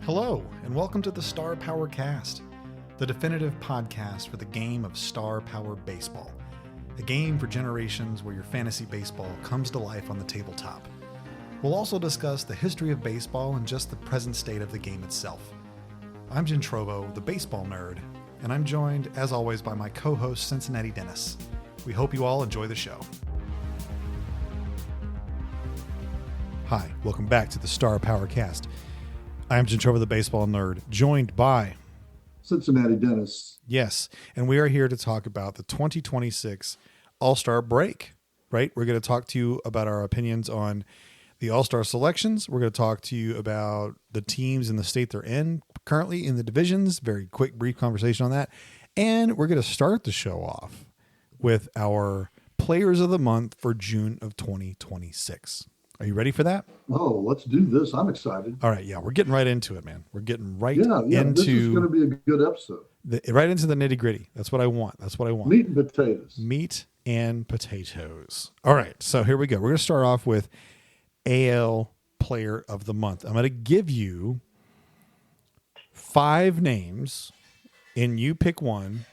Hello, and welcome to the Star Power Cast, the definitive podcast for the game of Star Power Baseball, a game for generations where your fantasy baseball comes to life on the tabletop. We'll also discuss the history of baseball and just the present state of the game itself. I'm Jim Trovo, the baseball nerd, and I'm joined, as always, by my co-host, Cincinnati Dennis. We hope you all enjoy the show. Hi, welcome back to the Star Power Cast. I'm Jim Trovo, the baseball nerd, joined by Cincinnati Dennis. Yes, and we are here to talk about the 2026 All-Star break, right? We're going to talk to you about our opinions on the All-Star selections. We're going to talk to you about the teams in the state they're in currently in the divisions. Very quick, brief conversation on that. And we're going to start the show off with our Players of the Month for June of 2026. Are you ready for that? Oh, let's do this. I'm excited. All right. Yeah, we're getting right into it, man. We're getting right into this is going to be a good episode. Right into the nitty gritty. That's what I want. Meat and potatoes. Meat and potatoes. All right. So here we go. We're going to start off with AL Player of the Month. I'm going to give you 5 names, and you pick one,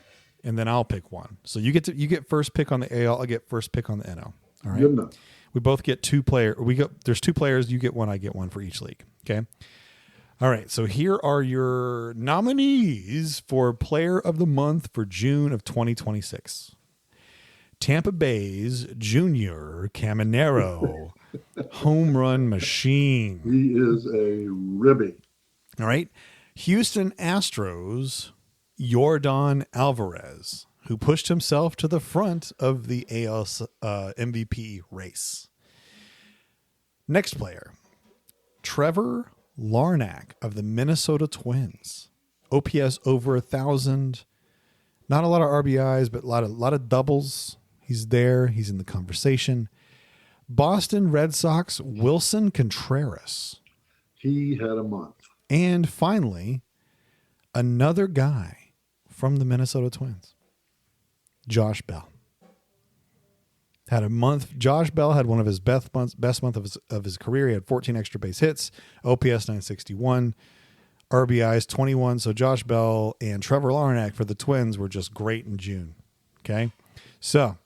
and then I'll pick one. So you get first pick on the AL. I'll get first pick on the NL. All right. Good enough. We both get 2 players. There's 2 players. You get one. I get one for each league. Okay. All right. So here are your nominees for Player of the Month for June of 2026. Tampa Bay's Junior Caminero, home run machine. He is a ribby. All right. Houston Astros, Yordan Alvarez, who pushed himself to the front of the AL MVP race. Next player, Trevor Larnach of the Minnesota Twins. OPS over 1,000. Not a lot of RBIs, but a lot of doubles. He's there. He's in the conversation. Boston Red Sox, Wilson Contreras. He had a month. And finally, another guy from the Minnesota Twins. Josh Bell had a month. Josh Bell had one of his best month of his career. He had 14 extra base hits, OPS 961, RBIs 21. So Josh Bell and Trevor Larnach for the Twins were just great in June. Okay, so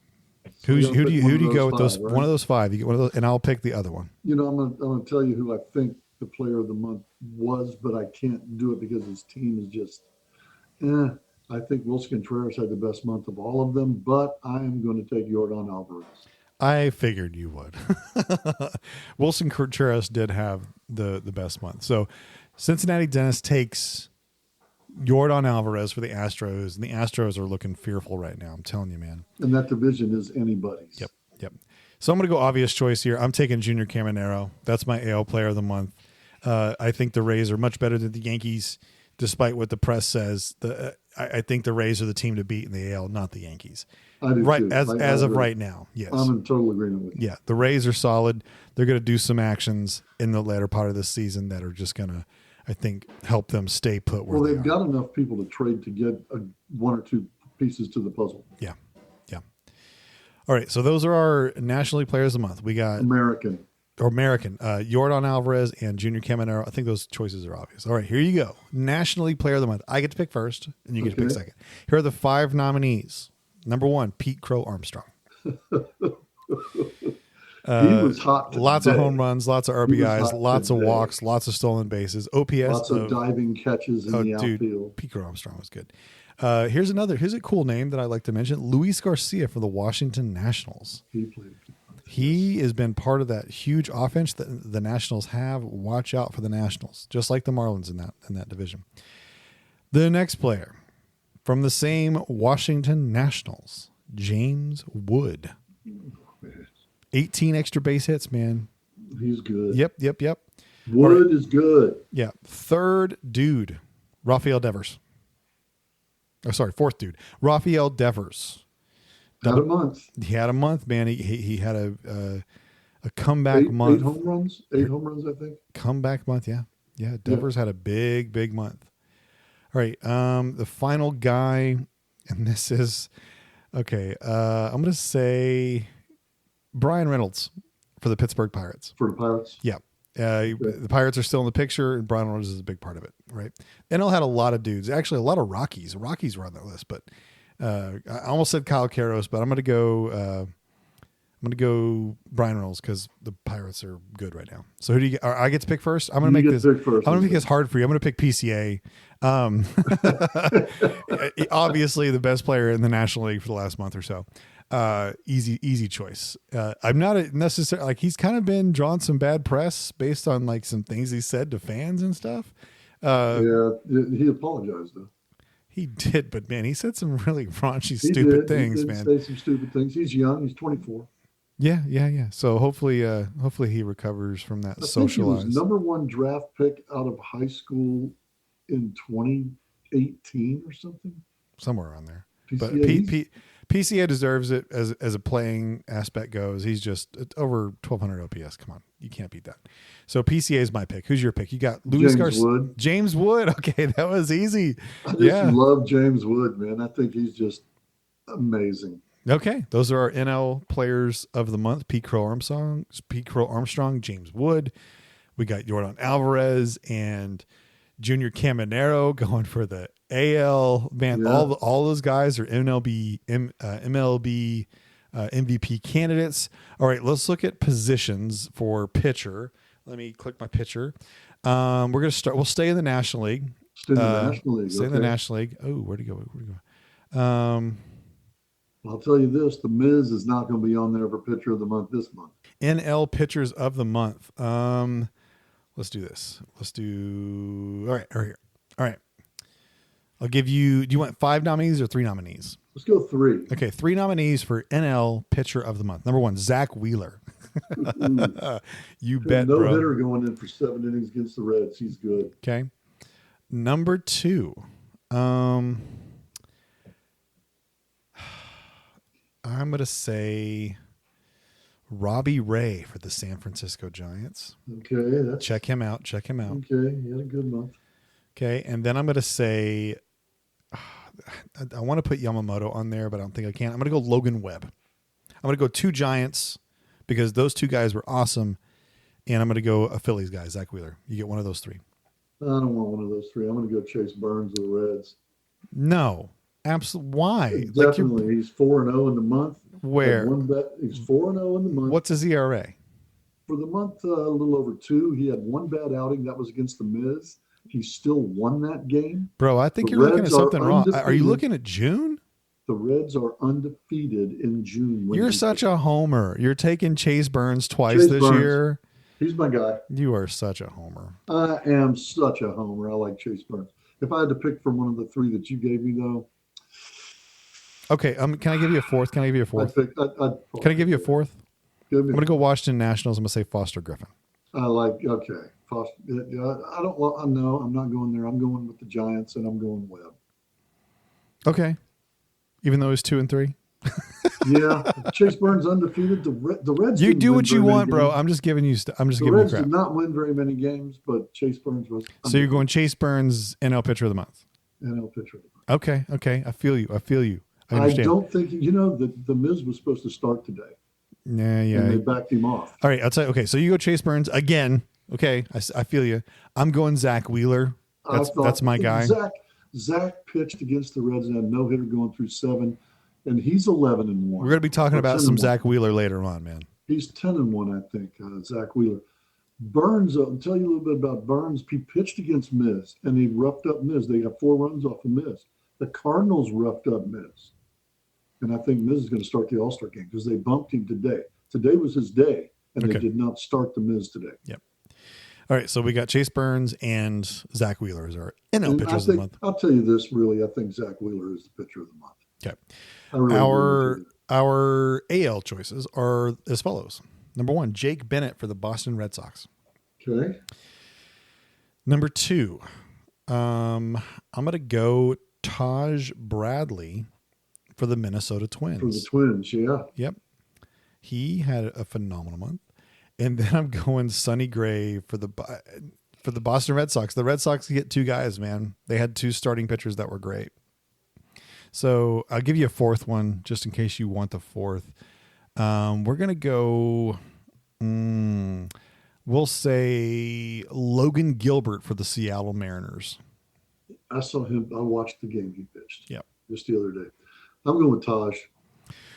who do you go with those? Right? One of those 5. You get one of those, and I'll pick the other one. You know, I'm gonna tell you who I think the Player of the Month was, but I can't do it because his team is just. I think Wilson Contreras had the best month of all of them, but I am going to take Yordan Alvarez. I figured you would. Wilson Contreras did have the best month. So Cincinnati Dennis takes Yordan Alvarez for the Astros, and the Astros are looking fearful right now. I'm telling you, man. And that division is anybody's. Yep. So I'm going to go obvious choice here. I'm taking Junior Caminero. That's my AL Player of the Month. I think the Rays are much better than the Yankees, despite what the press says. I think the Rays are the team to beat in the AL, not the Yankees. I do right too. as of right now. Yes, I'm in total agreement with you. Yeah, the Rays are solid. They're going to do some actions in the latter part of the season that are just going to, I think, help them stay put where they've got enough people to trade to get 1 or 2 pieces to the puzzle. Yeah. All right, so those are our National League Players of the Month. We got American, Yordan Alvarez and Junior Caminero. I think those choices are obvious. All right, here you go. National League Player of the Month. I get to pick first, and you get to pick second. Here are the 5 nominees. Number 1, Pete Crow Armstrong. He was hot. Lots of home runs, lots of RBIs, lots of walks, lots of stolen bases, OPS. Lots of diving catches in the outfield. Pete Crow Armstrong was good. Here's a cool name that I like to mention. Luis Garcia for the Washington Nationals. He has been part of that huge offense that the Nationals have. Watch out for the Nationals, just like the Marlins in that division. The next player from the same Washington Nationals, James Wood. 18 extra base hits, man. He's good. Yep. Wood is good. Yeah. Third dude, Rafael Devers. Oh, sorry, fourth dude, Rafael Devers. Had a month. He had a month, man. He had a comeback month. 8 home runs. 8 home runs, I think. Comeback month, yeah. Devers had a big month. All right, the final guy, and this is okay. I'm gonna say Brian Reynolds for the Pittsburgh Pirates. For the Pirates, yeah. The Pirates are still in the picture, and Brian Reynolds is a big part of it, right? NL had a lot of dudes, actually a lot of Rockies. Rockies were on that list, but I almost said Kyle Karros, but I'm going to go. I'm going to go Brian Reynolds because the Pirates are good right now. So who do you get? I get to pick first. I'm going to make this. I'm going to make this hard for you. I'm going to pick PCA. Obviously, the best player in the National League for the last month or so. Easy choice. I'm not necessarily like he's kind of been drawing some bad press based on like some things he said to fans and stuff. Yeah, he apologized though. He did, but man, he said some really raunchy, stupid things. He did man, say some stupid things. He's young. He's 24. Yeah. So hopefully he recovers from that socialized. He was number 1 draft pick out of high school in 2018 or something. Somewhere around there. PCA, but PCA deserves it as a playing aspect goes. He's just over 1,200 OPS. Come on, you can't beat that. So PCA is my pick. Who's your pick? You got Luis Garcia. James Wood. Okay, that was easy. I just love James Wood, man. I think he's just amazing. Okay, those are our NL players of the month: Pete Crow Armstrong, James Wood. We got Yordan Alvarez and Junior Caminero going for the AL. Man, Yeah. all those guys are MLB MVP candidates. All right, let's look at positions for pitcher. Let me click my pitcher. We're gonna start. We'll stay in the National League. Stay in the National League. Stay in the National League. Oh, where'd he go? I'll tell you this: the Miz is not going to be on there for pitcher of the month this month. NL pitchers of the month. Let's do this. Let's do. All right. I'll give you. Do you want 5 nominees or 3 nominees? Let's go 3. Okay, 3 nominees for NL pitcher of the month. Number 1, Zach Wheeler. You bet, no bro. hitter going in for 7 innings against the Reds. He's good. Okay. Number 2. I'm going to say Robbie Ray for the San Francisco Giants. Okay. Check him out. Okay. He had a good month. Okay. And then I'm going to say, I want to put Yamamoto on there, but I don't think I can. I'm going to go Logan Webb. I'm going to go 2 Giants because those 2 guys were awesome. And I'm going to go a Phillies guy, Zach Wheeler. You get one of those 3. I don't want one of those 3. I'm going to go Chase Burns of the Reds. No. Absolutely. Why? Definitely. He's 4-0 in the month. Where? He's 4-0 in the month. What's his ERA? For the month, a little over 2. He had 1 bad outing. That was against the Miz. He still won that game. Bro, I think you're looking at something wrong. Are you looking at June? The Reds are undefeated in June. You're such a homer. You're taking Chase Burns twice this year. He's my guy. You are such a homer. I am such a homer. I like Chase Burns. If I had to pick from one of the 3 that you gave me, though. Okay, can I give you a 4th? Can I give you a 4th? Can I give you a 4th? I'm going to go Washington Nationals. I'm going to say Foster Griffin. Okay. Foster. No, I'm not going there. I'm going with the Giants, and I'm going Webb. Okay. Even though he's 2 and 3? Yeah. Chase Burns undefeated. The Reds. You do what you want, bro. I'm just giving you I'm just giving you crap. The Reds did not win very many games, but Chase Burns was. So you're going Chase Burns, NL pitcher of the month. NL pitcher of the month. Okay. I feel you. I I understand. don't think the Miz was supposed to start today. Yeah. And they backed him off. All right, I'll tell you. Okay, so you go Chase Burns again. Okay, I feel you. I'm going Zach Wheeler. That's my guy. Zach pitched against the Reds and had no hitter going through 7, and he's 11-1. We're going to be talking about some Zach Wheeler later on, man. He's 10-1, I think. Zach Wheeler. Burns. I'll tell you a little bit about Burns. He pitched against Miz, and he roughed up Miz. They got 4 runs off of Miz. The Cardinals roughed up Miz. And I think Miz is going to start the All-Star game because they bumped him today. Today was his day, and they did not start the Miz today. Yep. All right, so we got Chase Burns and Zach Wheeler as our NL pitchers of the month. I'll tell you this, really. I think Zach Wheeler is the pitcher of the month. Okay. Really our AL choices are as follows. Number 1, Jake Bennett for the Boston Red Sox. Okay. Number 2, I'm going to go Taj Bradley for the Minnesota Twins. For the Twins, yeah. Yep. He had a phenomenal month. And then I'm going Sonny Gray for the Boston Red Sox. The Red Sox get 2 guys, man. They had 2 starting pitchers that were great. So I'll give you a 4th one just in case you want the 4th. We're going to We'll say Logan Gilbert for the Seattle Mariners. I saw him. I watched the game he pitched. Yep. Just the other day. I'm going with Taj.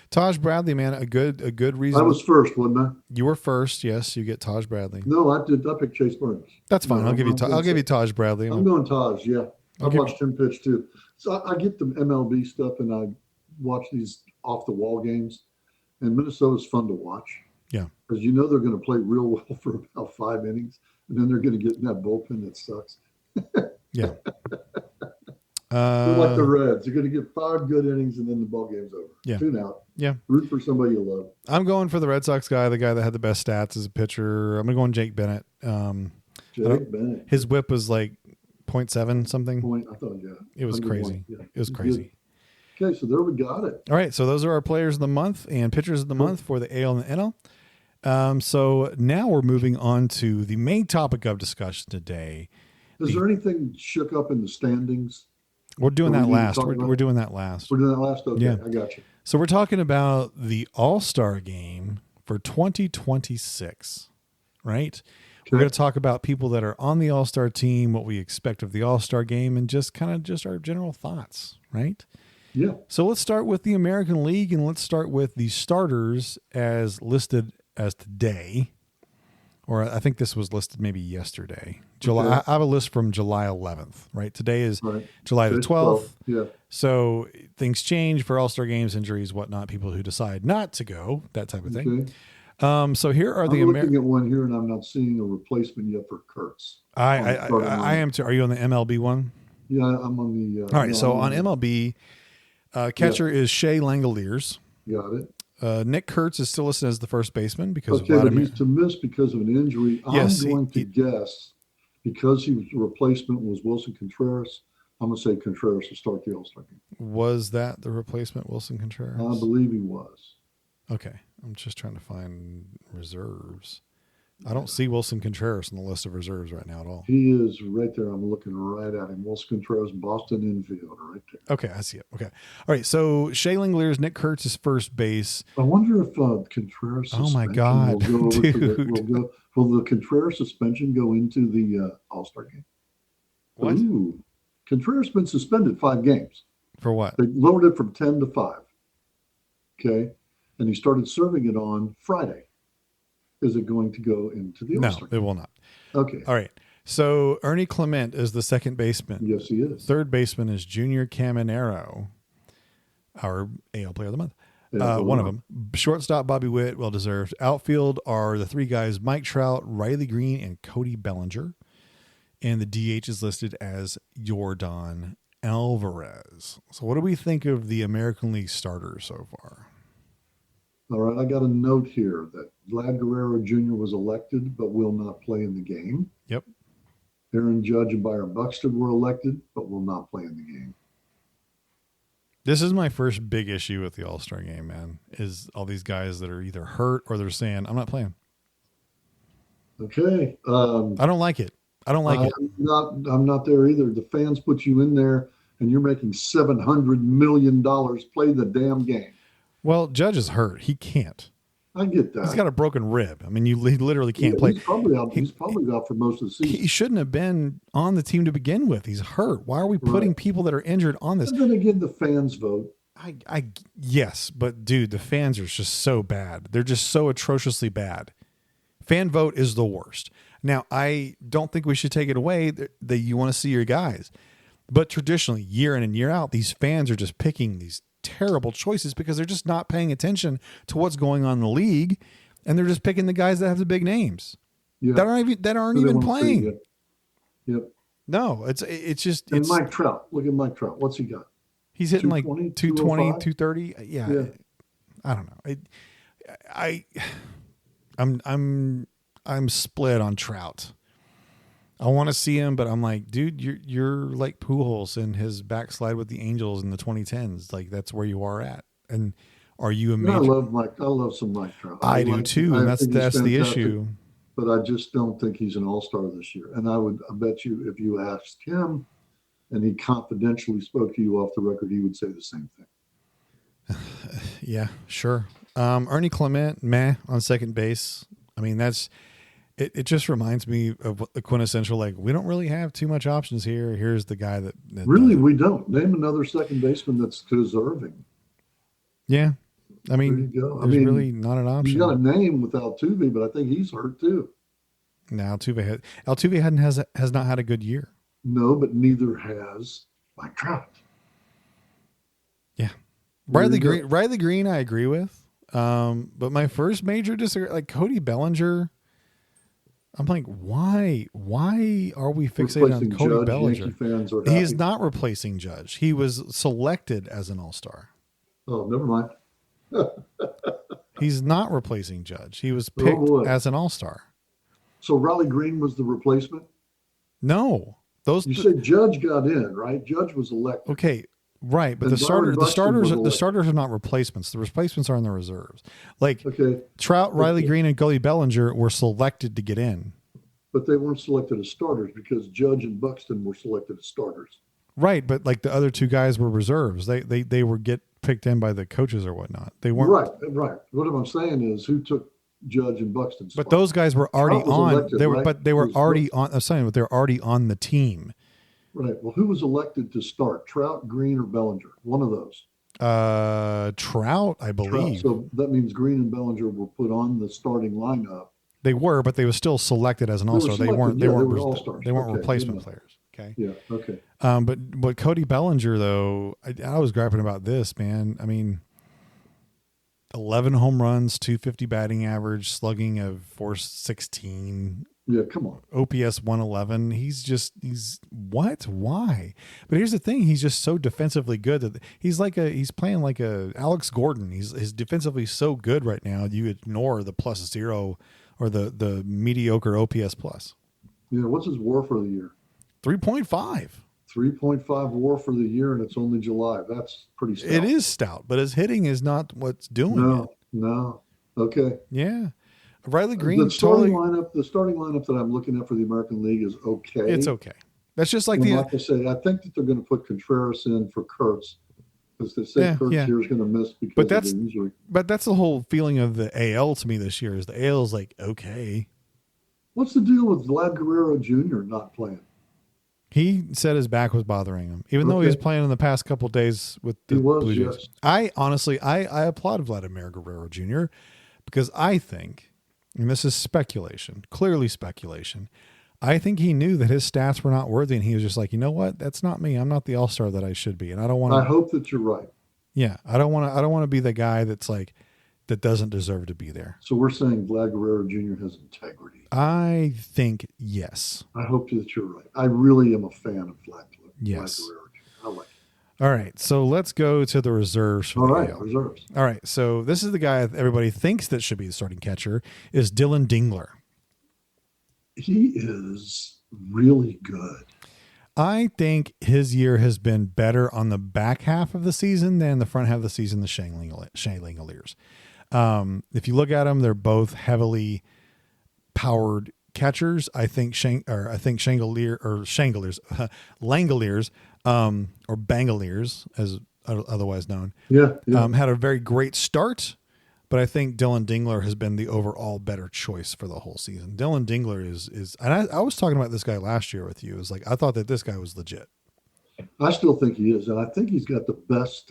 Taj Bradley, man, a good reason. I was first, wasn't I? You were first. Yes, you get Taj Bradley. No, I did. I picked Chase Burns. That's fine. No, I'll give you Taj Bradley. I'm going Taj. Yeah, I Okay. watched him pitch too. So I get the MLB stuff, and I watch these off the wall games. And Minnesota's fun to watch. Yeah, because you know they're going to play real well for about 5 innings, and then they're going to get in that bullpen that sucks. yeah. They're like the Reds. They're going to get 5 good innings, and then the ball game's over. Yeah. Tune out. Yeah. Root for somebody you love. I'm going for the Red Sox guy, the guy that had the best stats as a pitcher. I'm going to go on Jake Bennett. Jake Bennett. His whip was like 0.7 something. Point. I thought, yeah. It was 101. crazy. Yeah. It was crazy. Okay, so there we got it. All right, so those are our players of the month and pitchers of the month for the AL and the NL. So now we're moving on to the main topic of discussion today. Is there anything shook up in the standings? We're doing Or we that need to last. talk about We're it? doing that last. We're doing that last? Okay, Yeah. I got you. So we're talking about the All-Star game for 2026, right? We're going to talk about people that are on the All-Star team, what we expect of the All-Star game, and just our general thoughts, right? Yeah. So let's start with the American League, and let's start with the starters as listed as today, or I think this was listed maybe yesterday. July. Okay. I have a list from July 11th, right? Today is Right. July the It's 12th. Yeah. So things change for All-Star games, injuries, whatnot, people who decide not to go, that type of thing. Okay. So here are the I'm looking at one here, and I'm not seeing a replacement yet for Kurtz. I am too. Are you on the MLB one? Yeah, I'm on the. All right. no, So I'm on MLB, catcher is Shea Langoliers. Got it. Nick Kurtz is still listed as the first baseman because Okay, but Vladimir. he's to miss because of an injury. Yes, I'm going to guess because he was a replacement was Wilson Contreras. I'm going to say Contreras to start the All-Star game. Was that the replacement, Wilson Contreras? I believe he was. Okay. I'm just trying to find reserves. I don't see Wilson Contreras on the list of reserves right now at all. He is right there. I'm looking right at him. Wilson Contreras, Boston infielder, right there. Okay, I see it. Okay. All right. So Shea Langoliers, Nick Kurtz is first base. I wonder if Contreras. Oh my suspension God, will go over to dude. will the Contreras suspension go into the All-Star game? What? Ooh. Contreras been suspended 5 games. For what? They lowered it from 10 to 5. Okay. And he started serving it on Friday. Is it going to go into the No, All-Star it game? will not. Okay. All right. So Ernie Clement is the second baseman. Yes, he is. Third baseman is Junior Caminero, our AL player of the month. Yeah, One of them. Shortstop, Bobby Witt, well deserved. Outfield are the 3 guys, Mike Trout, Riley Green, and Cody Bellinger. And the DH is listed as Yordan Alvarez. So what do we think of the American League starters so far? All right. I got a note here that Vlad Guerrero Jr. was elected but will not play in the game. Yep. Aaron Judge and Byron Buxton were elected but will not play in the game. This is my first big issue with the All-Star game, man, is all these guys that are either hurt or they're saying, I'm not playing. Okay. I don't like it. I don't like it. I'm not there either. The fans put you in there and you're making $700 million. Play the damn game. Well, Judge is hurt. He can't. I get that. He's got a broken rib. I mean, he literally can't play. He's probably out. He's probably out for most of the season. He shouldn't have been on the team to begin with. He's hurt. Why are we putting people that are injured on this? And then again, the fans vote. Yes, but dude, the fans are just so bad. They're just so atrociously bad. Fan vote is the worst. Now, I don't think we should take it away that you want to see your guys. But traditionally, year in and year out, these fans are just picking these terrible choices because they're just not paying attention to what's going on in the league, and they're just picking the guys that have the big names that aren't even playing. Yep. No, it's just and Mike Trout. Look at Mike Trout. What's he got? He's hitting like 220, 230. Yeah. I don't know. I'm split on Trout. I want to see him, but I'm like, dude, you're like Pujols in his backslide with the Angels in the 2010s. Like that's where you are at. And are you a major? I love some Mike Trout. I do too, and that's the issue. But I just don't think he's an all-star this year. And I bet you if you asked him and he confidentially spoke to you off the record, he would say the same thing. Yeah, sure. Ernie Clement, on second base. I mean, it just reminds me of what the quintessential, like, we don't really have too much options here. Here's the guy that Really, does it. we don't. Name another second baseman that's deserving. Yeah. I There mean, you go. I there's mean, really not an you got a option. name with Altuve, but I think he's hurt too. Now Altuve has not had a good year. No, but neither has Mike Trout. Yeah. There you go. Riley Green, I agree with. But my first major disagreement, like Cody Bellinger, I'm like, why are we fixated on Replacing Cody Judge, Bellinger? Yankee fans are happy. He is not replacing Judge. He was selected as an all-star. Oh, never mind. He's not replacing Judge. He was Oh, picked boy. as an all-star. So Riley Green was the replacement. No, You said Judge got in, right? Judge was elected. okay, right, but And Byron Buxton was the elected. starters are not replacements. The replacements are in the reserves. Like Okay, Trout, Riley Okay. Green, and Cody Bellinger were selected to get in. but they weren't selected as starters because Judge and Buxton were selected as starters. Right, but like the other two guys were reserves. They were get picked in by the coaches or whatnot. They weren't. Right. What I'm saying is, who took Judge and Buxton's But spot? those guys were already Trout was on. elected, They were, right? but they were Was- already on. I'm saying, but they're already on the team. Right. Well, who was elected to start? Trout, Green, or Bellinger? One of those. Trout, I Trout. believe So that means Green and Bellinger were put on the starting lineup. they were, but they were still selected as an They were all-star. They selected, weren't. yeah, They they weren't. were all-stars. They weren't Okay, replacement good enough. players. Okay. Yeah. Okay. But Cody Bellinger though, I was griping about this, man. I mean, 11 home runs, 250 batting average, slugging of 416, Yeah. Come on. OPS 111. He's what? Why? But here's the thing: he's just so defensively good that he's playing like a Alex Gordon. He's defensively so good right now. You ignore the +0 or the mediocre OPS plus. Yeah. What's his WAR for the year? 3.5. 3.5 WAR for the year, and it's only July. That's pretty stout. It is stout, but his hitting is not what's doing it. No. Okay. Yeah. Riley Green, The starting totally. lineup that I'm looking at for the American League is okay. It's okay. That's just like And the. like I say, I think that they're going to put Contreras in for Kurtz because they say Yeah, Kurtz yeah. here is going to miss because But of that's- the injury. But that's the whole feeling of the AL to me this year. Is the AL is like okay. What's the deal with Vlad Guerrero Jr. not playing? He said his back was bothering him, even though he was Okay. playing in the past couple days with the He was, Blue Jays. yes. I honestly, I applaud Vladimir Guerrero Jr. because I think, and this is speculation, clearly speculation. I think he knew that his stats were not worthy, and he was just like, you know what? That's not me. I'm not the all-star that I should be, and I don't want I to. hope that you're right. Yeah, I don't want to. I don't want to be the guy that's like that doesn't deserve to be there. So we're saying Vlad Guerrero Jr. has integrity. I think yes. I hope that you're right. I really am a fan of Vlad Yes. Guerrero Jr. I like it. All right, so let's go to the reserves for All the right, AL. reserves. All right, so this is the guy that everybody thinks that should be the starting catcher is Dylan Dingler. He is really good. I think his year has been better on the back half of the season than the front half of the season, the Shane Langoliers. If you look at them, they're both heavily powered catchers. I think Langoliers, or Bangoliers, as otherwise known, Yeah. had a very great start, but I think Dylan Dingler has been the overall better choice for the whole season. Dylan Dingler is, and I was talking about this guy last year with you. It's like, I thought that this guy was legit. I still think he is. And I think he's got the best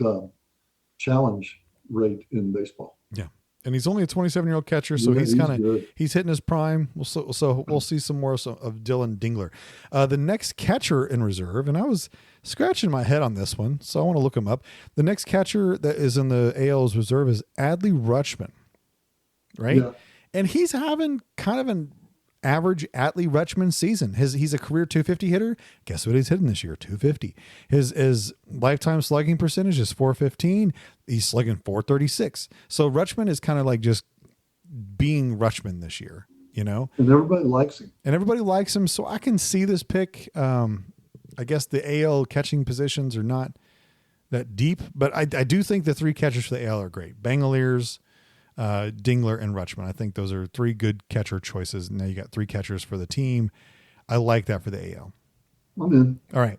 challenge rate in baseball. Yeah. And he's only a 27-year-old catcher, so Yeah, he's kind of good. he's hitting his prime. So we'll see some more of Dylan Dingler. The next catcher in reserve, and I was scratching my head on this one, so I want to look him up. The next catcher that is in the AL's reserve is Adley Rutschman, right? Yeah. And he's having kind of an average Adley Rutschman season. He's a career 250 hitter. Guess what he's hitting this year? 250. His lifetime slugging percentage is 415. He's slugging 436. So Rutschman is kind of like just being Rutschman this year, you know? And everybody likes him. And everybody likes him. So I can see this pick. I guess the AL catching positions are not that deep, but I do think the three catchers for the AL are great. Bangoliers, Dingler, and Rutschman. I think those are three good catcher choices. Now you got three catchers for the team. I like that for the AL. I'm in. All right.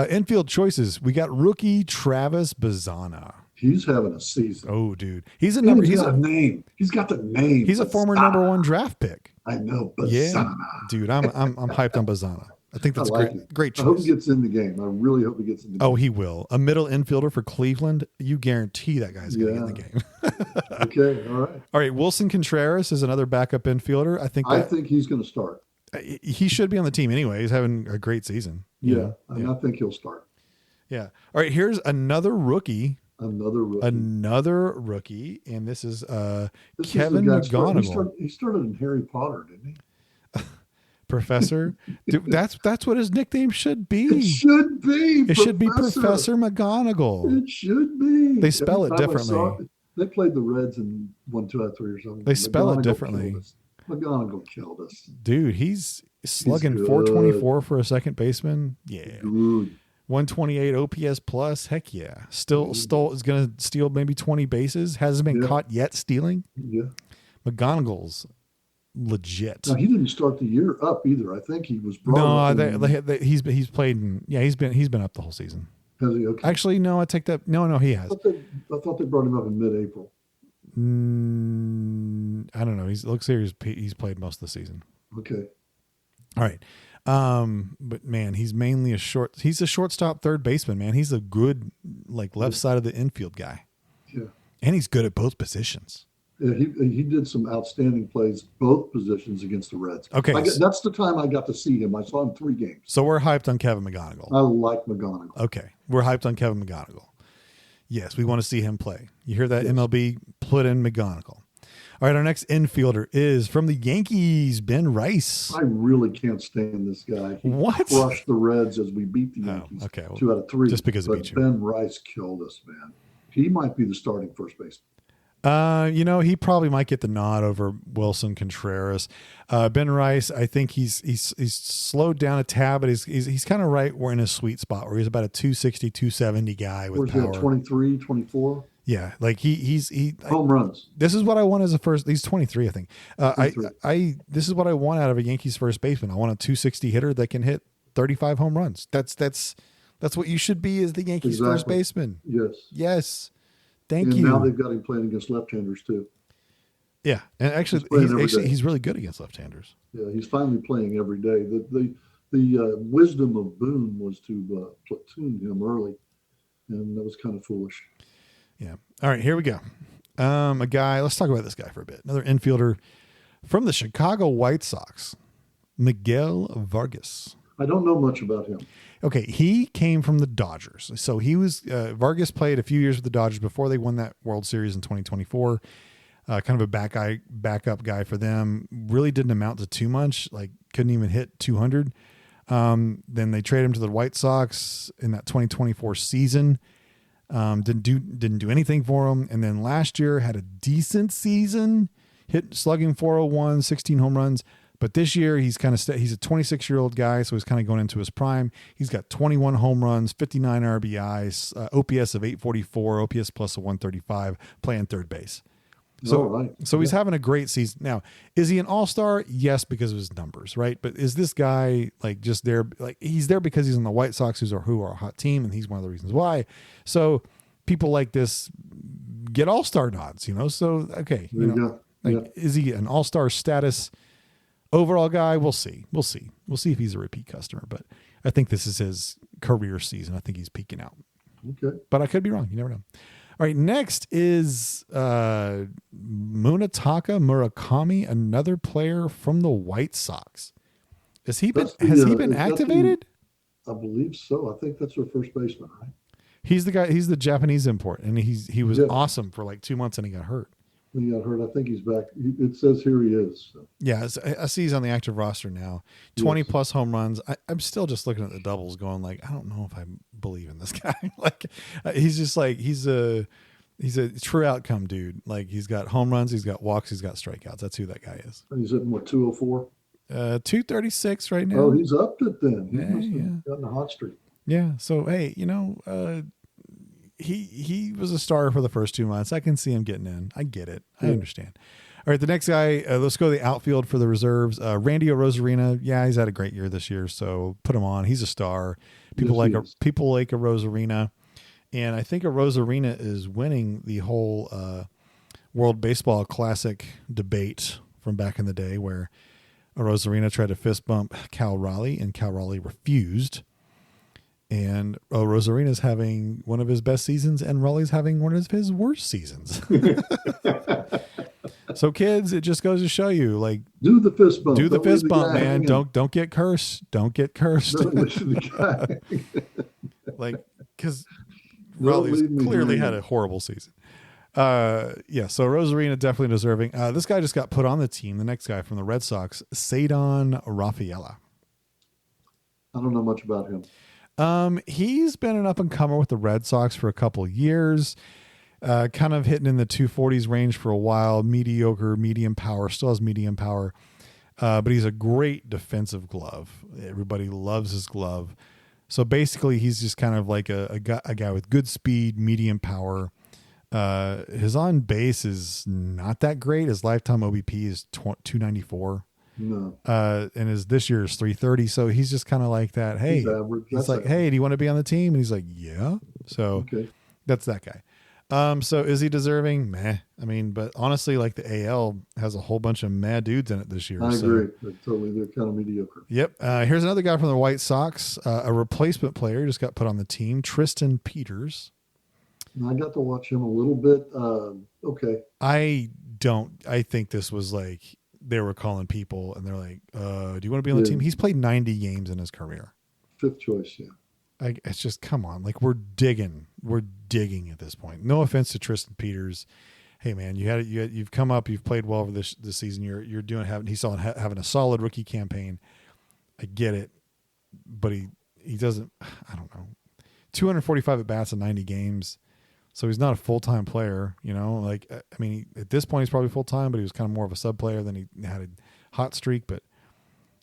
Infield choices. We got rookie Travis Bazzana. He's having a season. Oh, dude. He's a number. He's got a name. He's got the name. He's a former number one draft pick. I know, Yeah, Bazana. dude, I'm hyped on Bazana. I think I that's like great. it. Great I hope he choice. gets in the game. I really hope he gets in the Oh, game. he will. A middle infielder for Cleveland. You guarantee that guy's going to get in the Yeah. game. Okay. All right. All right, Wilson Contreras is another backup infielder. I think I that think he's going to start. he should be on the team anyway. He's having a great season. Yeah. And Yeah. I think he'll start. Yeah. All right, here's another rookie. Another rookie. And this is This Kevin is the guy McGonigal. he started in Harry Potter, didn't he? Professor. Dude, that's what his nickname should It be. should be. It should be Professor McGonagall. It should be. They spell it Every time I differently. saw it, they played the Reds in 1, 2 out of 3 or something. They spell it McGonagall differently. killed us. McGonagall killed us. Dude, he's slugging good. 424 for a second baseman. Yeah. Good. 128 OPS plus. Heck yeah. Still is going to steal maybe 20 bases. Hasn't been Yeah. caught yet stealing. Yeah. McGonagall's legit. Now he didn't start the year up either. I think he was brought No, up. he's played in, yeah, he's been up the whole season. Has he? Okay. Actually, no, I take that. No, he has. I thought they brought him up in mid-April. I don't know. Looks like he's played most of the season. Okay. All right. But man, he's mainly he's a shortstop third baseman, man. He's a good, like, left side of the infield guy. Yeah. And he's good at both positions. Yeah, he did some outstanding plays, both positions against the Reds. Okay. That's the time I got to see him. I saw him 3 games. So we're hyped on Kevin McGonigal. I like McGonagall. Okay. We're hyped on Kevin McGonigal. Yes, we want to see him play. You hear that, MLB? Put in McGonigal. All right, our next infielder is from the Yankees, Ben Rice. I really can't stand this guy. He What? crushed the Reds as we beat the Yankees. Okay. Well, 2 out of 3. just because he but beat you. Ben Rice killed us, man. He might be the starting first baseman. He probably might get the nod over Wilson Contreras. Ben Rice, I think he's slowed down a tad, but he's kind of right. We're in a sweet spot where he's about a 260, 270 guy with Where's he power. at, 23, 24? Yeah, like he Home runs. this is what I want as a first. He's 23, I think. 23. This is what I want out of a Yankees first baseman. I want a 260 hitter that can hit 35 home runs. That's what you should be as the Yankees first Exactly. baseman. Yes. Yes. Thank And you. now they've got him playing against left-handers too. Yeah, and actually, He's playing every day. he's really good against left-handers. Yeah, he's finally playing every day. The wisdom of Boone was to platoon him early, and that was kind of foolish. Yeah. All right, here we go. A guy. Let's talk about this guy for a bit. Another infielder from the Chicago White Sox, Miguel Vargas. I don't know much about him. Okay, he came from the Dodgers. So he was Vargas played a few years with the Dodgers before they won that World Series in 2024. Kind of a backup guy for them. Really didn't amount to too much. Like couldn't even hit 200. Then they traded him to the White Sox in that 2024 season. Didn't do anything for him. And then last year had a decent season, slugging 401, 16 home runs. But this year he's he's a 26-year-old guy, so he's kind of going into his prime. He's got 21 home runs, 59 RBIs, OPS of 844, OPS plus of 135, playing third base. So, right. So he's having a great season. Now, is he an all-star? Yes, because of his numbers, right? But is this guy like just there? Like he's there because he's on the White Sox, who are a hot team, and he's one of the reasons why. So people like this get all-star nods, So okay, is he an all-star status overall guy? We'll see. We'll see if he's a repeat customer. But I think this is his career season. I think he's peaking out. Okay. But I could be wrong. You never know. All right, next is Munetaka Murakami, another player from the White Sox. Has he been activated? I believe so. I think that's their first baseman, right? He's the guy. He's the Japanese import, and he was awesome for like 2 months, and he got hurt. When he got hurt, I think he's back. It says here he is. So. Yeah, I see he's on the active roster now. 20 plus home runs. I'm still just looking at the doubles, going like, I don't know if I believe in this guy. Like, he's just like he's a true outcome dude. Like he's got home runs, he's got walks, he's got strikeouts. That's who that guy is. He's at 204. 236 right now. Oh, he's upped it then. He Yeah, must have gotten a hot streak. Yeah. So hey, he was a star for the first 2 months. I can see him getting in. I get it. I understand. All right, the next guy, let's go to the outfield for the reserves. Randy Arozarena. Yeah, he's had a great year this year, so put him on. He's a star. People like Arozarena, and I think Arozarena is winning the whole World Baseball Classic debate from back in the day, where Rosarina tried to fist bump Cal Raleigh, and Cal Raleigh refused. And Rosarina's having one of his best seasons, and Raleigh's having one of his worst seasons. So, kids, it just goes to show you, like, do the fist bump. Do the Don't fist leave the bump, guy man. hanging. Don't get cursed. Don't get cursed. Don't listen to the guy. Like, because Don't Raleigh's leave me clearly hanging. had a horrible season. Yeah, so Rosarina definitely deserving. This guy just got put on the team. The next guy from the Red Sox, Cedon Rafaela. I don't know much about him. He's been an up and comer with the Red Sox for a couple of years. Kind of hitting in the 240s range for a while. Mediocre, medium power. Still has medium power. But he's a great defensive glove. Everybody loves his glove. So basically, he's just kind of like a guy with good speed, medium power. His on base is not that great. His lifetime OBP is 294. No. And his this year is 330. So he's just kind of like that. Hey, He's average. it's That's like, average. hey, do you want to be on the team? And he's like, yeah. So Okay. that's that guy. So is he deserving? Meh. I mean, but honestly, like the AL has a whole bunch of mad dudes in it this year. I so. agree. They're kind of mediocre. Yep. Here's another guy from the White Sox, a replacement player just got put on the team, Tristan Peters. And I got to watch him a little bit. Okay. I think this was like they were calling people and they're like, do you want to be on the Yeah. team? He's played 90 games in his career. Fifth choice, yeah. It's just, come on. Like, we're digging at this point. No offense to Tristan Peters. Hey man, you've come up, you've played well over this season. You're doing having a solid rookie campaign. I get it, but he doesn't. I don't know. 245 at bats in 90 games, so he's not a full time player. You know, like I mean, at this point he's probably full time, but he was kind of more of a sub player. Then he had a hot streak, but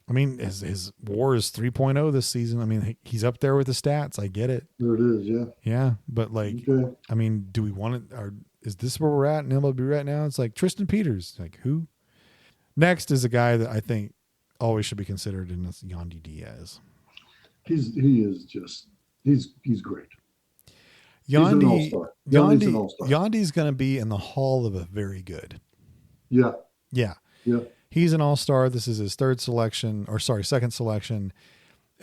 I mean, his WAR is 3.0 this season. I mean, he's up there with the stats. I get it. There it is, yeah. Yeah, but like, Okay. I mean, do we want it? Or is this where we're at in MLB right now? It's like Tristan Peters. Like, who? Next is a guy that I think always should be considered, and it's Yandy Diaz. He is just he's great. Yandy, He's an all-star. Yandy's an all-star. Yandy's going to be in the Hall of a Very Good. Yeah. Yeah, Yeah. he's an all-star. This is his second selection.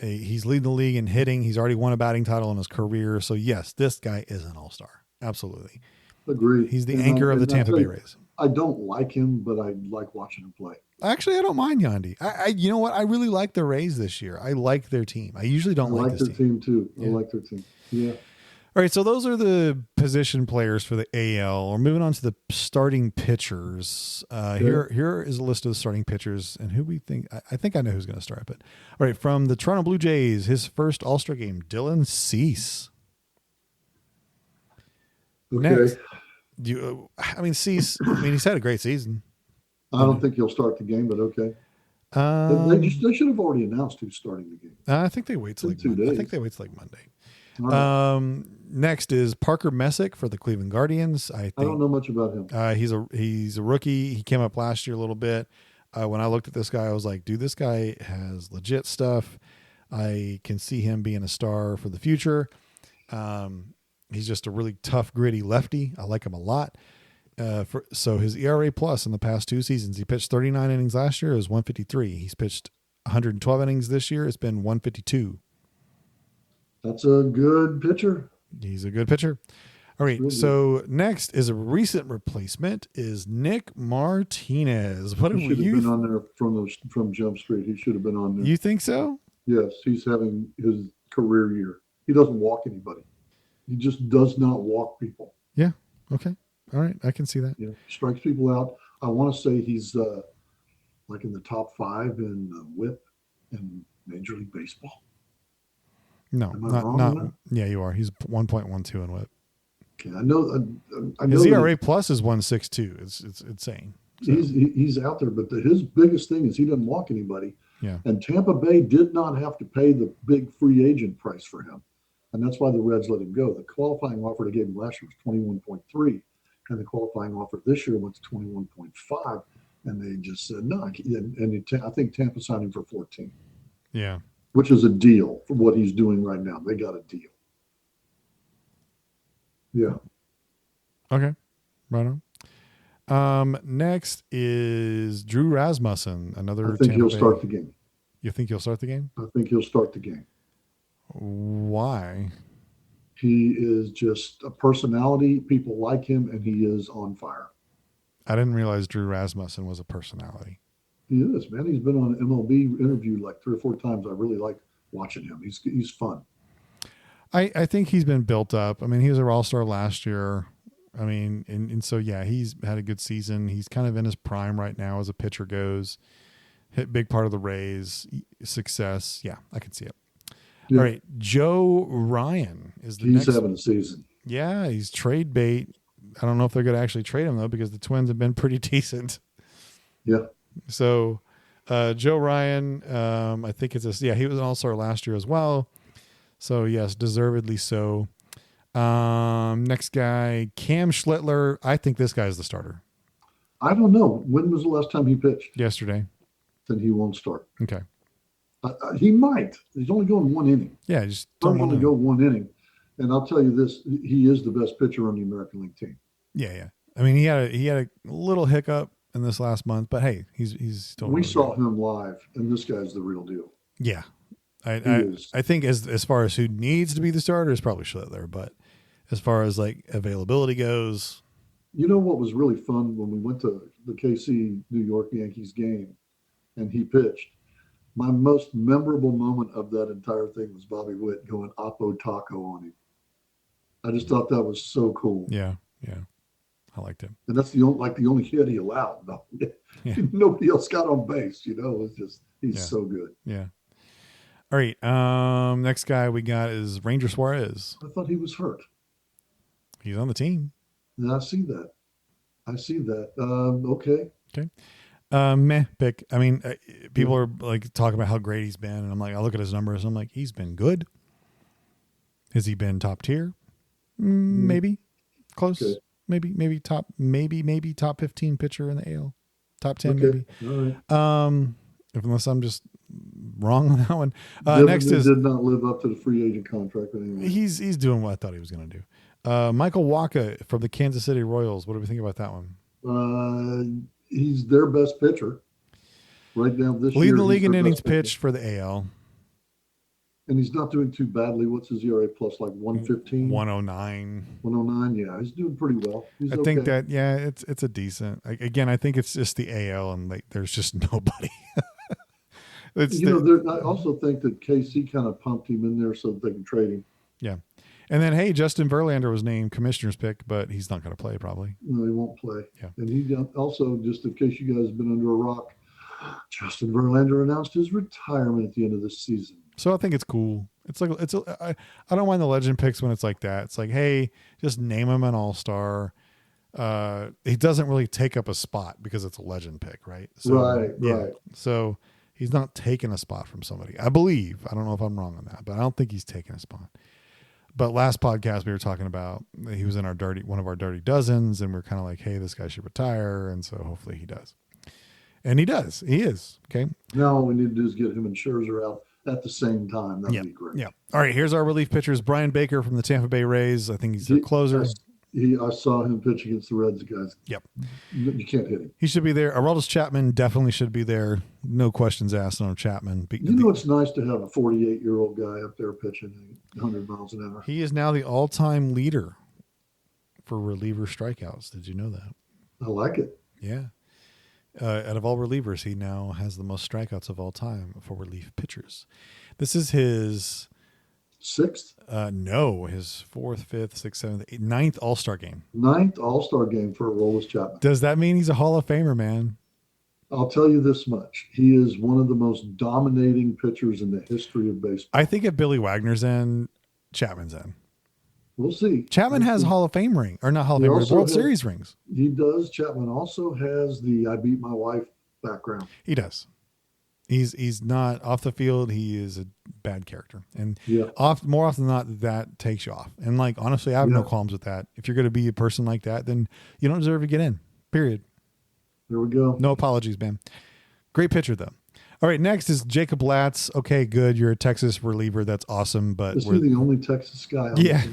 He's leading the league in hitting. He's already won a batting title in his career. So yes, this guy is an all-star. Absolutely. Agreed. He's the And anchor of the and Tampa Bay think Rays. I don't like him, but I like watching him play. Actually, I don't mind Yandy. I you know what? I really like the Rays this year. I like their team. I usually I don't like like this their team. team too. Yeah. I like their team. Yeah. All right, so those are the position players for the AL. We're moving on to the starting pitchers. Here is a list of the starting pitchers and who we think. I think I know who's going to start. But all right, from the Toronto Blue Jays, his first All-Star game, Dylan Cease. Okay. Next, Cease. He's had a great season. I don't think he'll start the game, but okay. They should have already announced who's starting the game. I think they wait till In 2 Monday. I days. think they wait till Monday. All right. Next is Parker Messick for the Cleveland Guardians. I don't know much about him. He's a rookie. He came up last year a little bit. When I looked at this guy, I was like, dude, this guy has legit stuff. I can see him being a star for the future. He's just a really tough, gritty lefty. I like him a lot. So his ERA plus in the past 2 seasons, he pitched 39 innings last year. It was 153. He's pitched 112 innings this year. It's been 152. That's a good pitcher. He's a good pitcher. All right. Really So next is a recent replacement is Nick Martinez. What have He should have you? been on there from Jump Street. He should have been on there. You think so? Yes, he's having his career year. He doesn't walk anybody. He just does not walk people. Yeah. Okay. All right. I can see that. You know, strikes people out. I want to say he's like in the top 5 in WHIP in Major League Baseball. No, Am I wrong on that? Yeah, you are. He's 1.12 in WHIP. Okay, I know. I know His that ERA plus is 1.62. It's insane. So, he's out there, but his biggest thing is he doesn't walk anybody. yeah. And Tampa Bay did not have to pay the big free agent price for him. And that's why the Reds let him go. The qualifying offer they gave him last year was 21.3, and the qualifying offer this year went to 21.5. And they just said no. I think Tampa signed him for 14, Yeah. which is a deal for what he's doing right now. They got a deal. Yeah. Okay. Right on. Next is Drew Rasmussen, another I think Tampa he'll Bay. start the game. You think he'll start the game? I think he'll start the game. Why? He is just a personality. People like him, and he is on fire. I didn't realize Drew Rasmussen was a personality. He is, man. He's been on an MLB interview like 3 or 4 times. I really like watching him. He's fun. I think he's been built up. I mean, he was an all-star last year. I mean, and so, yeah, he's had a good season. He's kind of in his prime right now as a pitcher goes. Hit big part of the Rays success. Yeah, I can see it. Yeah. All right. Joe Ryan is the He's next. having a season. Yeah, he's trade bait. I don't know if they're going to actually trade him, though, because the Twins have been pretty decent. Yeah. So, Joe Ryan, I think he was an all-star last year as well. So, yes, deservedly so. Next guy, Cam Schlittler. I think this guy's the starter. I don't know. When was the last time he pitched? Yesterday. Then he won't start. Okay. He might. He's only going 1 inning. Yeah, just Don't don't want to go 1 inning. And I'll tell you this: he is the best pitcher on the American League team. Yeah. I mean, he had a little hiccup in this last month, but hey, he's still. We really saw good. him live, and this guy's the real deal. Yeah, He is. I think as far as who needs to be the starter is probably Schlittler, but as far as like availability goes, You know what was really fun when we went to the KC New York Yankees game, and he pitched. My most memorable moment of that entire thing was Bobby Witt going Oppo Taco on him. I just thought that was so cool. yeah, I liked him. And that's the only hit he allowed. No, Yeah. Nobody else got on base. It was just he's so good. Yeah. All right. Next guy we got is Ranger Suarez. I thought he was hurt. He's on the team. And I see that. Okay. Meh pick. I mean, people are like talking about how great he's been, and I'm like, I look at his numbers, and I'm like, he's been good. Has he been top tier? Maybe close. Okay. Maybe top 15 pitcher in the AL. Top 10 Okay. maybe. All right. Unless I'm just wrong on that one. Devin Next is did not live up to the free agent contract. But anyway. he's doing what I thought he was going to do. Michael Wacha from the Kansas City Royals. What do we think about that one? He's their best pitcher right now this year. Leading the league he's in their innings best pitcher. pitched for the AL. And he's not doing too badly. What's his ERA plus, like 115? 109. 109. Yeah, he's doing pretty well. He's I think that it's a decent. Again, I think it's just the AL and like there's just nobody. I also think that KC kind of pumped him in there so that they can trade him. Yeah, and then hey, Justin Verlander was named commissioner's pick, but he's not going to play probably. No, he won't play. Yeah. And he also, just in case you guys have been under a rock, Justin Verlander announced his retirement at the end of this season. So I think it's cool. It's like I don't mind the legend picks when it's like that. It's like, hey, just name him an all-star. He doesn't really take up a spot because it's a legend pick, right? So, Right. So he's not taking a spot from somebody. I believe. I don't know if I'm wrong on that, but I don't think he's taking a spot. But last podcast we were talking about he was in one of our dirty dozens, and we're kind of like, hey, this guy should retire, and so hopefully he does. And he does. He is. Okay. Now all we need to do is get him and Scherzer out at the same time. That'd be great. Yeah. All right. Here's our relief pitchers. Brian Baker from the Tampa Bay Rays. I think he's their closer. I saw him pitch against the Reds, guys. Yep. You can't hit him. He should be there. Aroldis Chapman definitely should be there. No questions asked on Chapman. It's nice to have a 48-year-old guy up there pitching 100 miles an hour. He is now the all-time leader for reliever strikeouts. Did you know that? I like it. Yeah. Out of all relievers, he now has the most strikeouts of all time for relief pitchers. This is his 6th? No, his 4th, 5th, 6th, 7th, 8th, 9th All-Star game. 9th All-Star game for Aroldis Chapman. Does that mean he's a Hall of Famer, man? I'll tell you this much. He is one of the most dominating pitchers in the history of baseball. I think if Billy Wagner's in, Chapman's in. We'll see. Chapman has Hall of Fame ring, or not Hall of Fame, World Series rings. He does. Chapman also has the I beat my wife background. He does. He's not off the field. He is a bad character, and more often than not, that takes you off. And like honestly, I have no qualms with that. If you're going to be a person like that, then you don't deserve to get in. Period. There we go. No apologies, man. Great pitcher though. All right, next is Jacob Latz. Okay, good. You're a Texas reliever. That's awesome. But is he the only Texas guy? Yeah.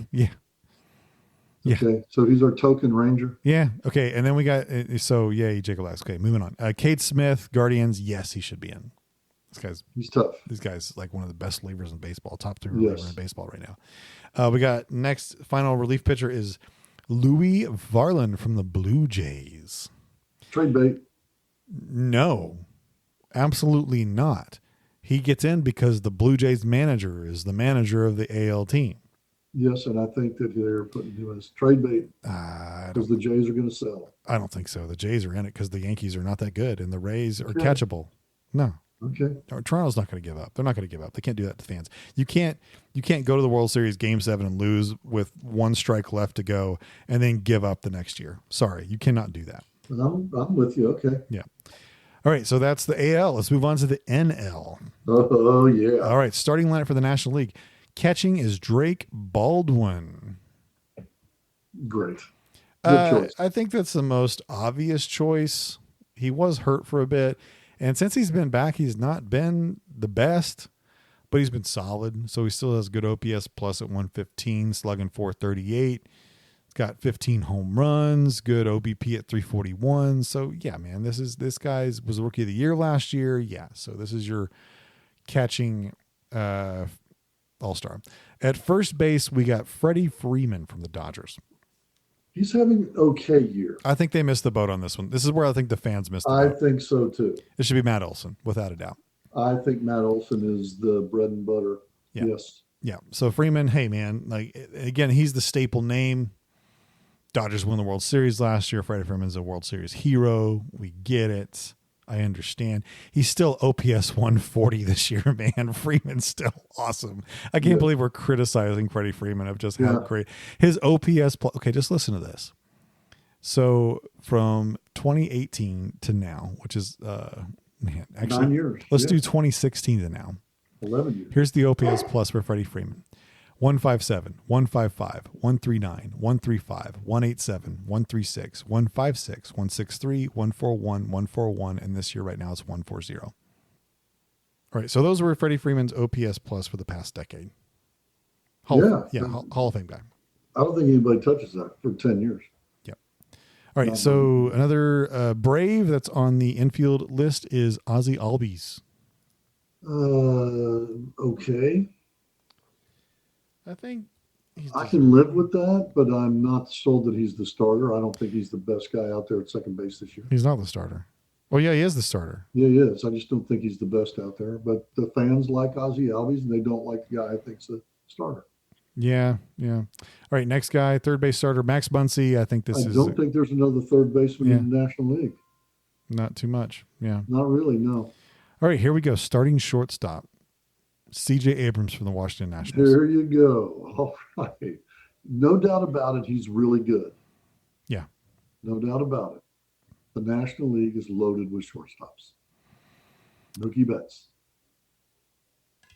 Yeah. Okay, so he's our token Ranger. Yeah. Okay. And then we got yay, Jacob Lacks. Okay, moving on. Cade Smith, Guardians. Yes, he should be in. He's tough. This guy's like one of the best relievers in baseball, top 3 reliever Yes. in baseball right now. We got next final relief pitcher is Louis Varland from the Blue Jays. Trade bait. No, absolutely not. He gets in because the Blue Jays manager is the manager of the AL team. Yes, and I think that they're putting him as trade bait because the Jays are going to sell. I don't think so. The Jays are in it because the Yankees are not that good, and the Rays are Okay. catchable. No. Okay. Toronto's not going to give up. They're not going to give up. They can't do that to fans. You can't go to the World Series Game 7 and lose with 1 strike left to go and then give up the next year. Sorry, you cannot do that. I'm with you. Okay. Yeah. All right, so that's the AL. Let's move on to the NL. Oh yeah. All right, starting lineup for the National League. Catching is Drake Baldwin. Great. Good choice. I think that's the most obvious choice. He was hurt for a bit, and since he's been back, he's not been the best, but he's been solid. So he still has good OPS plus at 115, slugging 438. He's got 15 home runs, good OBP at 341. So yeah, man, this guy's was the rookie of the year last year. Yeah, so this is your catching all-star. At first base, we got Freddie Freeman from the Dodgers. He's having an okay year. I think they missed the boat on this one. This is where I think the fans missed the I boat. think so too. It should be Matt Olson, without a doubt. I think Matt Olson is the bread and butter. Yeah. Yes. Yeah. So Freeman, hey man, like again, he's the staple name. Dodgers won the World Series last year. Freddie Freeman's a World Series hero. We get it. I understand. He's still OPS 140 this year, man. Freeman's still awesome. I can't believe we're criticizing Freddie Freeman of just how great his OPS. Okay, just listen to this. So from 2018 to now, which is man, actually 9 years. Let's do 2016 to now. 11 years. Here's the OPS plus for Freddie Freeman. 157, 155, 139, 135, 187, 136, 156, 163, 141, 141, and this year right now it's 140. All right, so those were Freddie Freeman's OPS plus for the past decade. Hall of Fame guy. I don't think anybody touches that for 10 years. Yep. All right, so another Brave that's on the infield list is Ozzie Albies. Okay. I think I can live with that, but I'm not sold that he's the starter. I don't think he's the best guy out there at second base this year. He's not the starter. Oh, yeah, he is the starter. Yeah, he is. I just don't think he's the best out there. But the fans like Ozzie Albies, and they don't like the guy I think's the starter. Yeah, yeah. All right, next guy, third base starter, Max Muncy. I think I don't think there's another third baseman in the National League. Not too much, yeah. Not really, no. All right, here we go. Starting shortstop, C.J. Abrams from the Washington Nationals. There you go. All right. No doubt about it, he's really good. Yeah. No doubt about it. The National League is loaded with shortstops. Mookie Betts.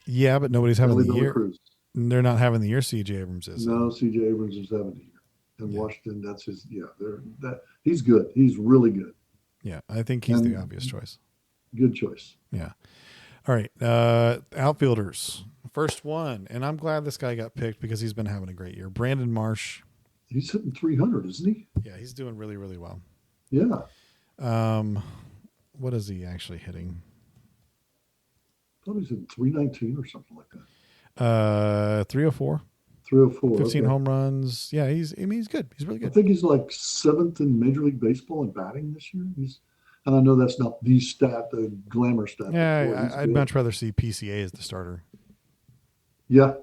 Yeah, but nobody's having the year. Cruz. They're not having the year C.J. Abrams is. No, C.J. Abrams is having the year. And Washington, that's his. Yeah, he's good. He's really good. Yeah, I think he's the obvious choice. Good choice. Yeah. All right, outfielders. First one, and I'm glad this guy got picked because he's been having a great year. Brandon Marsh. He's hitting 300, isn't he? Yeah, he's doing really, really well. Yeah. What is he actually hitting? I thought he was hitting 319 or something like that. 304. 304. 15 okay. home runs. Yeah, he's good. He's really good. I think he's like 7th in Major League Baseball in batting this year. And I know that's not the stat, the glamour stat. Yeah, I'd much rather see PCA as the starter. Yeah.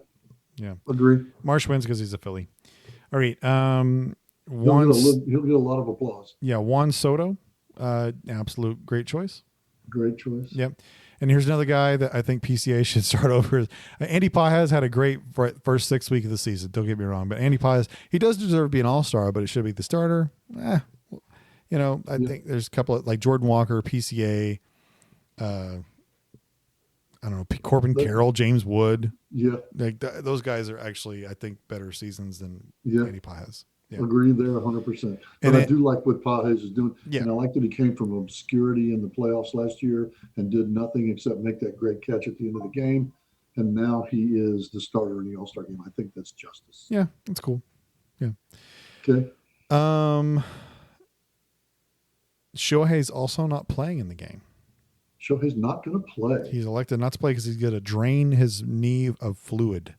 Yeah. Agree. Marsh wins because he's a Philly. All right. He'll get a lot of applause. Yeah, Juan Soto. Absolute great choice. Great choice. Yep. And here's another guy that I think PCA should start over. Andy Pages had a great first 6 weeks of the season. Don't get me wrong. But Andy Pages, he does deserve to be an all-star, but it should be the starter. I think there's a couple of like Jordan Walker, PCA, I don't know, Corbin Carroll, James Wood. Yeah. Like those guys are actually, I think, better seasons than Andy Pages. Yeah. Agree there 100%. But I do like what Pages is doing. Yeah. And I like that he came from obscurity in the playoffs last year and did nothing except make that great catch at the end of the game. And now he is the starter in the All-Star game. I think that's justice. Yeah, that's cool. Yeah. Okay. Shohei's also not playing in the game. Shohei's not going to play. He's elected not to play because he's going to drain his knee of fluid.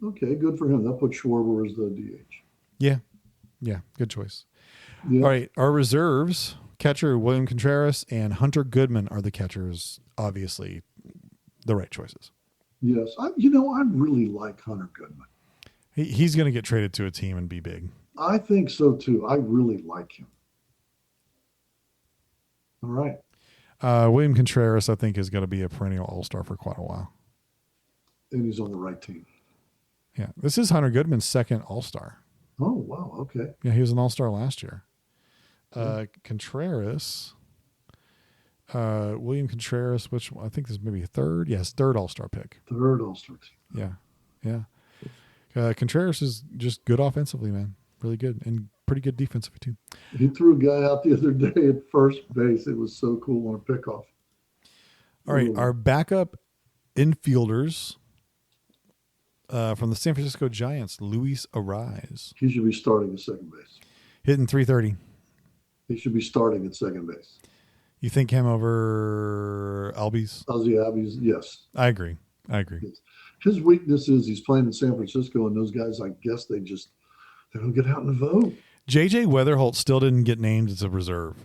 Okay, good for him. That puts Schwarber as the DH. Yeah. Yeah, good choice. Yeah. All right, our reserves, catcher William Contreras and Hunter Goodman are the catchers, obviously the right choices. Yes. I really like Hunter Goodman. He's going to get traded to a team and be big. I think so too. I really like him. All right. William Contreras, I think, is going to be a perennial all-star for quite a while. And he's on the right team. Yeah, this is Hunter Goodman's second all-star. Oh, wow. Okay. Yeah, he was an all-star last year. Contreras, William Contreras, which I think is maybe third. Yes, third all-star pick. Third all-star team. Yeah. Contreras is just good offensively, man. Really good. And pretty good defensively, too. He threw a guy out the other day at first base. It was so cool on a pickoff. All right, our backup infielders from the San Francisco Giants, Luis Ariz. He should be starting at second base. Hitting .330. He should be starting at second base. You think him over Albies? Ozzie Albies, yes. I agree. Yes. His weakness is he's playing in San Francisco, and those guys, I guess they don't get out and vote. J.J. Weatherholt still didn't get named as a reserve.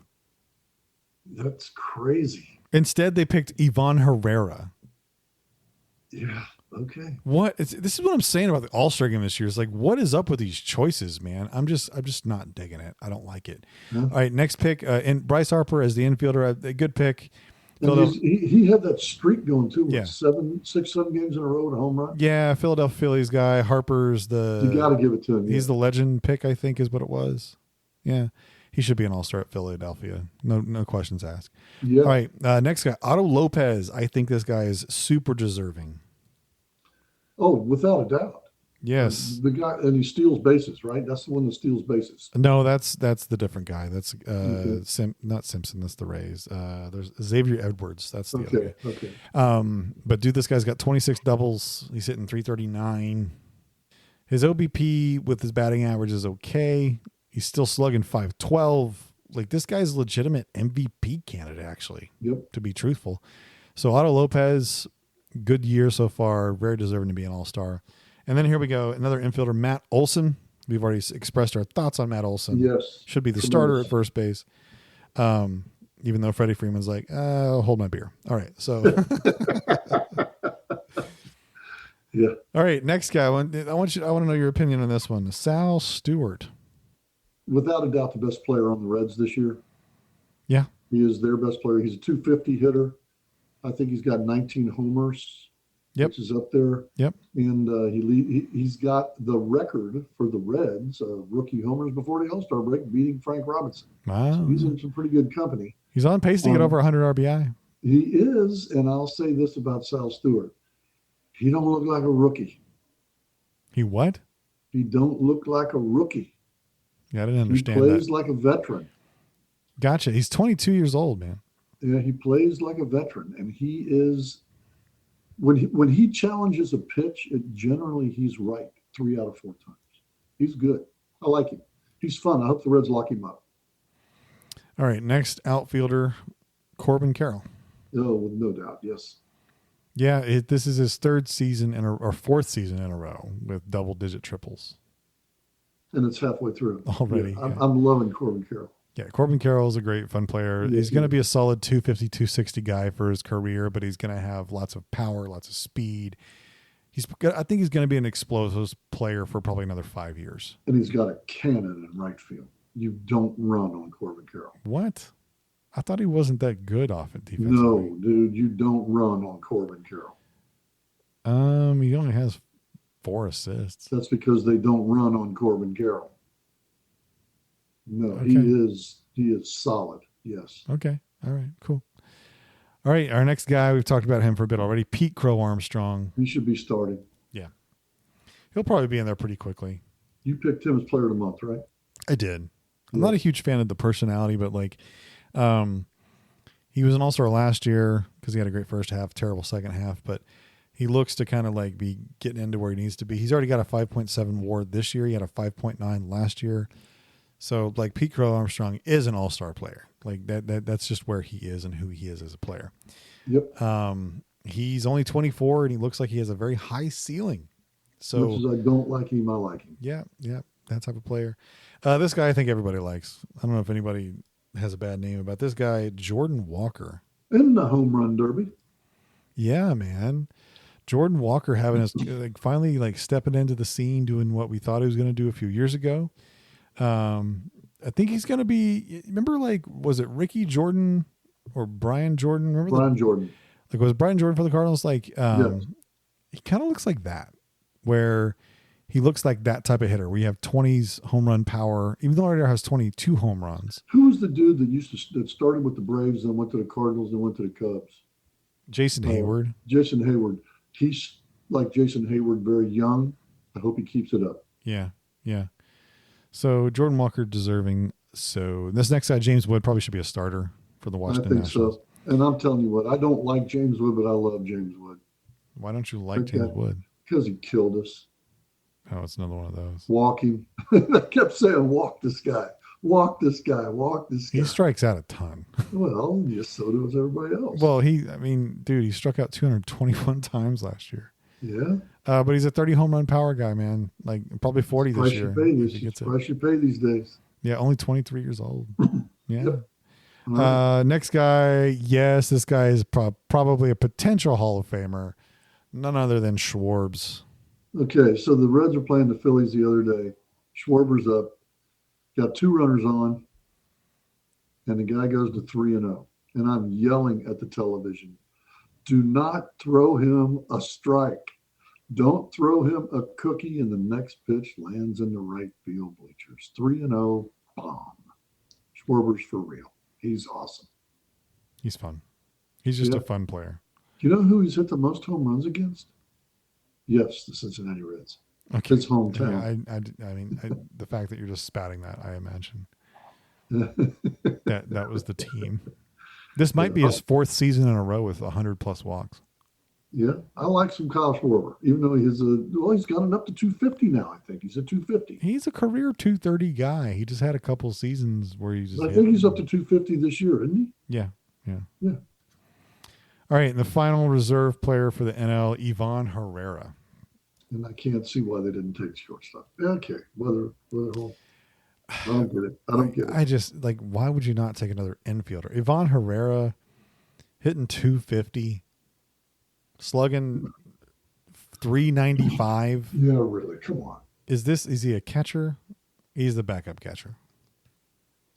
That's crazy. Instead, they picked Ivan Herrera. Yeah. Okay. This is what I'm saying about the All-Star game this year. It's like, what is up with these choices, man? I'm just not digging it. I don't like it. Yeah. All right, next pick, and Bryce Harper as the infielder, a good pick. And he had that streak going too. Yeah. 7 games in a row at a home run. Yeah, Philadelphia Phillies guy. Harper's You got to give it to him. He's the legend pick, I think, is what it was. Yeah, he should be an all-star at Philadelphia. No questions asked. Yeah. All right, next guy, Otto Lopez. I think this guy is super deserving. Oh, without a doubt. Yes. The guy, and he steals bases, right? That's the one that steals bases. No, that's the different guy. That's Okay. not Simpson. That's the Rays. There's Xavier Edwards. That's the other guy. Okay. But dude, this guy's got 26 doubles. He's hitting .339. His OBP with his batting average is okay. He's still slugging .512. Like, this guy's a legitimate MVP candidate, actually. Yep. To be truthful. So Otto Lopez, good year so far. Very deserving to be an all-star. And then here we go. Another infielder, Matt Olson. We've already expressed our thoughts on Matt Olson. Yes. Should be the starter at first base. Even though Freddie Freeman's like, I'll hold my beer. All right. So, Yeah. all right. Next guy. I want to know your opinion on this one. Sal Stewart. Without a doubt, the best player on the Reds this year. Yeah. He is their best player. He's a .250 hitter. I think he's got 19 homers. Yep. Which is up there. Yep. And he's got the record for the Reds of rookie homers before the All-Star break, beating Frank Robinson. Wow. So he's in some pretty good company. He's on pace to get over 100 RBI. He is, and I'll say this about Sal Stewart. He don't look like a rookie. He what? He don't look like a rookie. Yeah, I didn't understand He plays that. like a veteran. Gotcha. He's 22 years old, man. Yeah, he plays like a veteran, and he is. When he challenges a pitch, generally he's right 3 out of 4 times. He's good. I like him. He's fun. I hope the Reds lock him up. All right, next outfielder, Corbin Carroll. Oh, with no doubt, yes. Yeah, this is his third season or fourth season in a row with double-digit triples. And it's halfway through Already. Yeah, I'm loving Corbin Carroll. Yeah, Corbin Carroll is a great fun player. Yeah, He's going to be a solid 250, 260 guy for his career, but he's going to have lots of power, lots of speed. I think he's going to be an explosive player for probably another 5 years. And he's got a cannon in right field. You don't run on Corbin Carroll. What? I thought he wasn't that good off at defense. No, dude, you don't run on Corbin Carroll. He only has 4 assists. That's because they don't run on Corbin Carroll. No, Okay. he is solid. Yes. Okay. All right. Cool. All right. Our next guy, we've talked about him for a bit already. Pete Crow Armstrong. He should be starting. Yeah. He'll probably be in there pretty quickly. You picked him as player of the month, right? I did. I'm Yeah. not a huge fan of the personality, but he was an all-star last year because he had a great first half, terrible second half, but he looks to kind of like be getting into where he needs to be. He's already got a 5.7 WAR this year. He had a 5.9 last year. So like Pete Crow Armstrong is an all-star player. Like that's just where he is and who he is as a player. Yep. He's only 24 and he looks like he has a very high ceiling. So much as I don't like him, I like him. yeah, that type of player. This guy I think everybody likes. I don't know if anybody has a bad name about this guy, Jordan Walker. In the home run derby. Yeah, man. Jordan Walker having us like finally like stepping into the scene, doing what we thought he was going to do a few years ago. I think he's going to be. Remember, like, was it Ricky Jordan or Brian Jordan? Remember Brian Jordan. Like, was Brian Jordan for the Cardinals? Like, Yes. He kind of looks like that, where he looks like that type of hitter. We have 20s home run power, even though Adair has 22 home runs. Who was the dude that started with the Braves, then went to the Cardinals, then went to the Cubs? Jason Hayward. Jason Hayward. He's like Jason Hayward, very young. I hope he keeps it up. Yeah. So Jordan Walker deserving. So this next guy, James Wood, probably should be a starter for the Washington Nationals. So. And I'm telling you what, I don't like James Wood, but I love James Wood. Why don't you like James Wood? Because he killed us. Oh, it's another one of those. Walking. I kept saying, walk this guy. Walk this guy. Walk this guy. He strikes out a ton. Well, yes, so does everybody else. Well, dude, he struck out 221 times last year. Yeah. But he's a 30 home run power guy, man. Like probably 40 this year. Price you pay these days. Yeah, only 23 years old. Yeah. Yep. Right. Next guy, yes, this guy is probably a potential Hall of Famer. None other than Schwarbs. Okay, so the Reds are playing the Phillies the other day. Schwarber's up, got 2 runners on, and the guy goes to 3-0. And I'm yelling at the television, do not throw him a strike. Don't throw him a cookie, and the next pitch lands in the right field bleachers. 3-0, bomb. Schwarber's for real. He's awesome. He's fun. He's just a fun player. Do you know who he's hit the most home runs against? Yes, the Cincinnati Reds. Okay. His hometown. Yeah, I mean, the fact that you're just spouting that, I imagine that was the team. This might be his 4th season in a row with 100+ walks. Yeah, I like some Kyle Schwarber, even though he's gotten up to 250 now. I think he's at 250. He's a career 230 guy. He just had a couple seasons where he's. I think he's up to 250 this year, isn't he? Yeah. Yeah. All right, and the final reserve player for the NL, Ivan Herrera. And I can't see why they didn't take shortstop. Okay, whether I don't get it. I don't get it. I just like, why would you not take another infielder? Ivan Herrera hitting 250, slugging 395. Yeah, really. Come on. Is he a catcher? He's the backup catcher.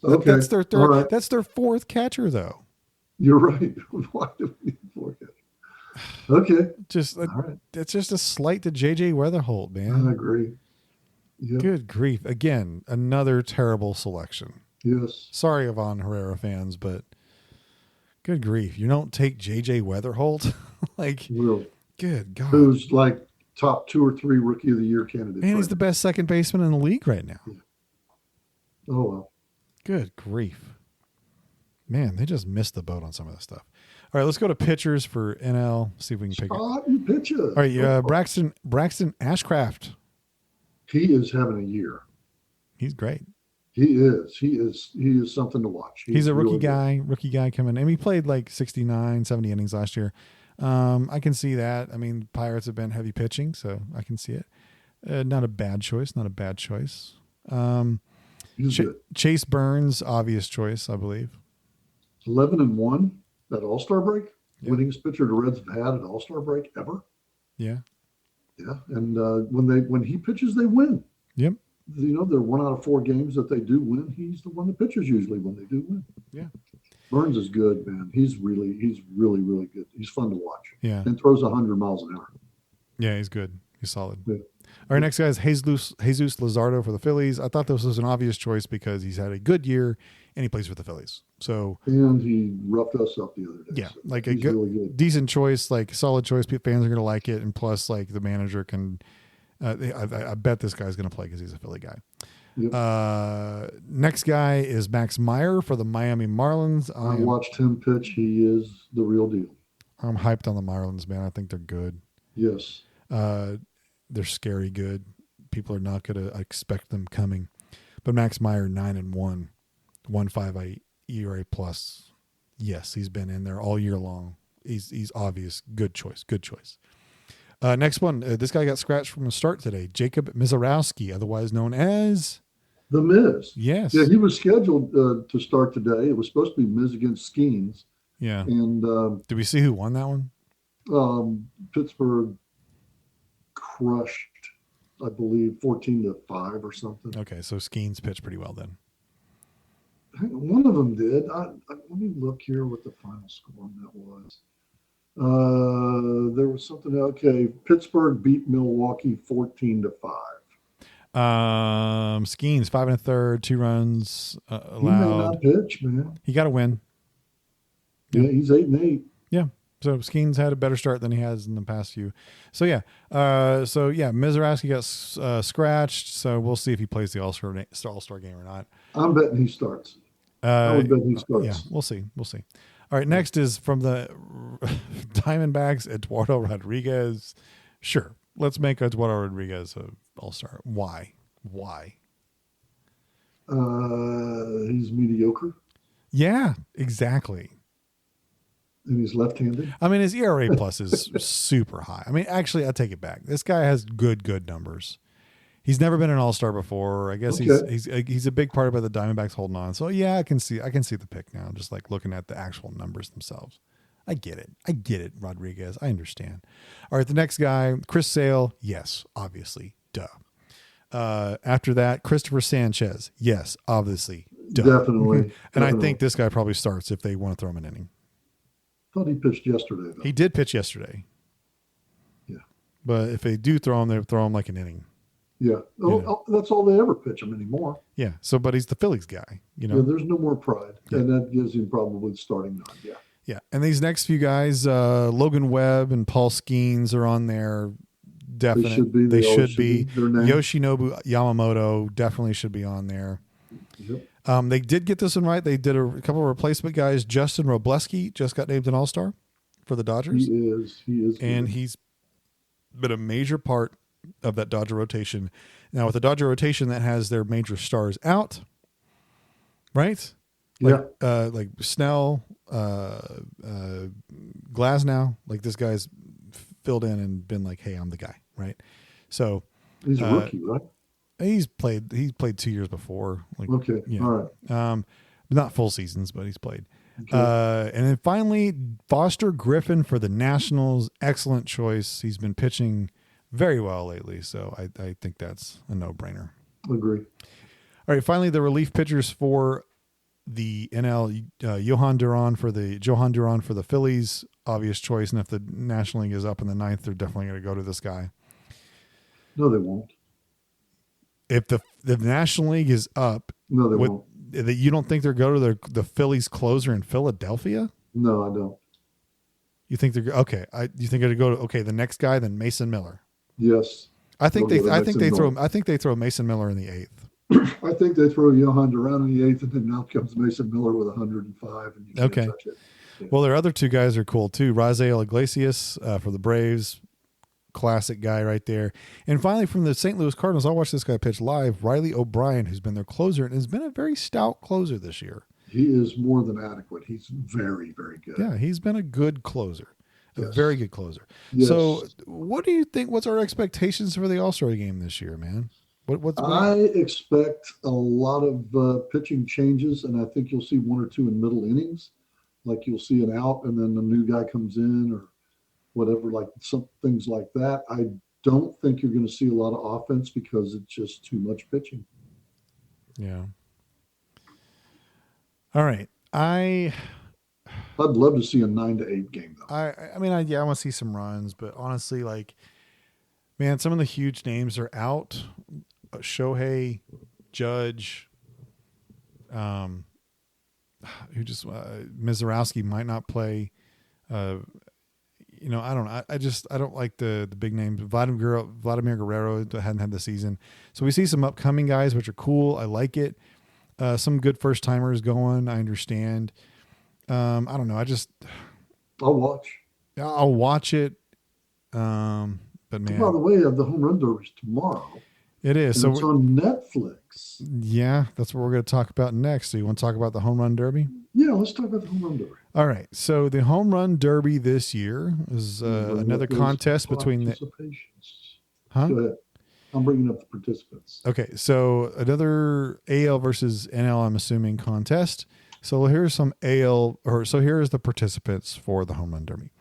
Okay. That's their third. Right. That's their 4th catcher, though. You're right. Why do we need 4 catchers? Okay. It's just a slight to JJ Weatherholt, man. I agree. Yep. Good grief. Again, another terrible selection. Yes. Sorry, Ivan Herrera fans, but good grief. You don't take JJ Weatherholt? Like, Really? Good God. Who's like top 2 or 3 rookie of the year candidates. Man, he's the best second baseman in the league right now. Yeah. Oh, well. Good grief. Man, they just missed the boat on some of this stuff. All right, let's go to pitchers for NL. See if we can pick it. Pitches. All right, Braxton Ashcraft. He is having a year. He's great. He is something to watch. He's a rookie guy coming in. And he played like 69, 70 innings last year. I can see that. I mean, Pirates have been heavy pitching, so I can see it. Not a bad choice. Chase Burns, obvious choice, I believe. 11-1 at All-Star break. Yep. Winningest pitcher the Reds have had at All-Star break ever. Yeah. Yeah. And when he pitches, they win. Yep. You know, they're 1 out of 4 games that they do win. He's the one that pitches usually when they do win. Yeah. Burns is good, man. He's really, really good. He's fun to watch. Yeah. And throws 100 miles an hour. Yeah, he's good. He's solid. Yeah. Our next guy is Jesus Luzardo for the Phillies. I thought this was an obvious choice because he's had a good year and he plays for the Phillies. And he roughed us up the other day. Yeah, so like a good, really good, decent choice, like solid choice. Fans are going to like it, and plus, like the manager can. I bet this guy's going to play because he's a Philly guy. Yep. Next guy is Max Meyer for the Miami Marlins. I watched him pitch. He is the real deal. I'm hyped on the Marlins, man. I think they're good. Yes. They're scary good. People are not going to expect them coming. But Max Meyer 9-1, 1.58 ERA plus. Yes, he's been in there all year long. He's obvious. Good choice. Good choice. Next one. This guy got scratched from the start today. Jacob Misiorowski, otherwise known as The Miz. Yes. Yeah, he was scheduled to start today. It was supposed to be Miz against Skeens. Yeah. And did we see who won that one? Pittsburgh crushed, I believe, 14-5 or something. Okay, so Skeens pitched pretty well then. One of them did. Let me look here what the final score on that was. There was something. Okay, Pittsburgh beat Milwaukee 14-5. Skeens 5 1/3, 2 runs allowed. He may not pitch, man. He got a win. Yeah, he's 8-8. Yeah. So Skeens had a better start than he has in the past few. So yeah. Misiorowski got scratched. So we'll see if he plays the All-Star game or not. I'm betting he starts. I would bet he starts. Yeah, we'll see. We'll see. All right. Next is from the Diamondbacks, Eduardo Rodriguez. Sure. Let's make Eduardo Rodriguez an All-Star. Why? He's mediocre. Yeah, exactly. And he's left-handed. I mean, his ERA plus is super high. I mean, actually, I take it back. This guy has good numbers. He's never been an All-Star before. I guess Okay. he's a big part of the Diamondbacks holding on. So yeah, I can see the pick now. Just like looking at the actual numbers themselves. I get it, Rodriguez. I understand. All right, the next guy, Chris Sale. Yes, obviously, duh. After that, Christopher Sanchez. Yes, obviously, duh. Definitely. And I think this guy probably starts if they want to throw him an inning. Thought he pitched yesterday, though. He did pitch yesterday. Yeah. But if they do throw him, they throw him like an inning. Yeah. That's all they ever pitch him anymore. Yeah. So, but he's the Phillies guy, Yeah, there's no more pride. Yeah. And that gives him probably the starting nod. Yeah. Yeah. And these next few guys, Logan Webb and Paul Skeens are on there. Definitely. They should be. Yoshinobu Yamamoto definitely should be on there. Yep. They did get this one right. They did a couple of replacement guys. Justin Robleski just got named an All-Star for the Dodgers. He is. And good. he's been a major part of that Dodger rotation. Now, with the Dodger rotation that has their major stars out, right? Like Snell, Glasnow, like this guy's filled in and been like, hey, I'm the guy, right? So he's a rookie, right? He's played 2 years before. Like, okay. Yeah. All right. Not full seasons, but he's played. Okay. And then finally, Foster Griffin for the Nationals. Excellent choice. He's been pitching very well lately, so I think that's a no-brainer. Agree. All right, finally, the relief pitchers for the NL, Johan Duran for the Phillies, obvious choice. And if the National League is up in the 9th, they're definitely going to go to this guy. No, they won't. If the National League is up, no, they won't. You don't think they're going to the Phillies closer in Philadelphia? No, I don't. You think they're okay? You think they're going to go to the next guy, then Mason Miller? Yes. I think they throw Mason Miller in the 8th. I think they throw Johan Duran in the 8th, and then now comes Mason Miller with 105, and you can't touch it. Yeah. Well, their other two guys are cool too. Raisel Iglesias for the Braves, classic guy right there. And finally, from the St. Louis Cardinals, I'll watch this guy pitch live. Riley O'Brien, who's been their closer and has been a very stout closer this year. He is more than adequate. He's very, very good. Yeah, he's been a good closer. Yes. A very good closer. Yes. So what do you think? What's our expectations for the All-Star game this year, man? I expect a lot of pitching changes, and I think you'll see one or two in middle innings. Like you'll see an out, and then a new guy comes in or whatever, like some things like that. I don't think you're going to see a lot of offense because it's just too much pitching. Yeah. All right. I'd love to see a 9-8 game, though. I want to see some runs, but honestly, like, man, some of the huge names are out. Shohei, Judge, who just Misiorowski might not play. I don't know. I don't like the big names. Vladimir Guerrero hadn't had the season, so we see some upcoming guys which are cool. I like it. Some good first timers going. I understand. I don't know. I'll watch. I'll watch it. But man, by the way, the home run derby is tomorrow. It is. And So it's on Netflix. yeah, that's what we're going to talk about next. So you want to talk about the home run derby? Yeah, let's talk about the home run derby. All right. So the home run derby this year is Bring another up those contest between the. participations. Huh? Go ahead. I'm bringing up the participants. Okay. So another AL versus NL, I'm assuming, contest. So here's some AL, or so here's the participants for the home run derby.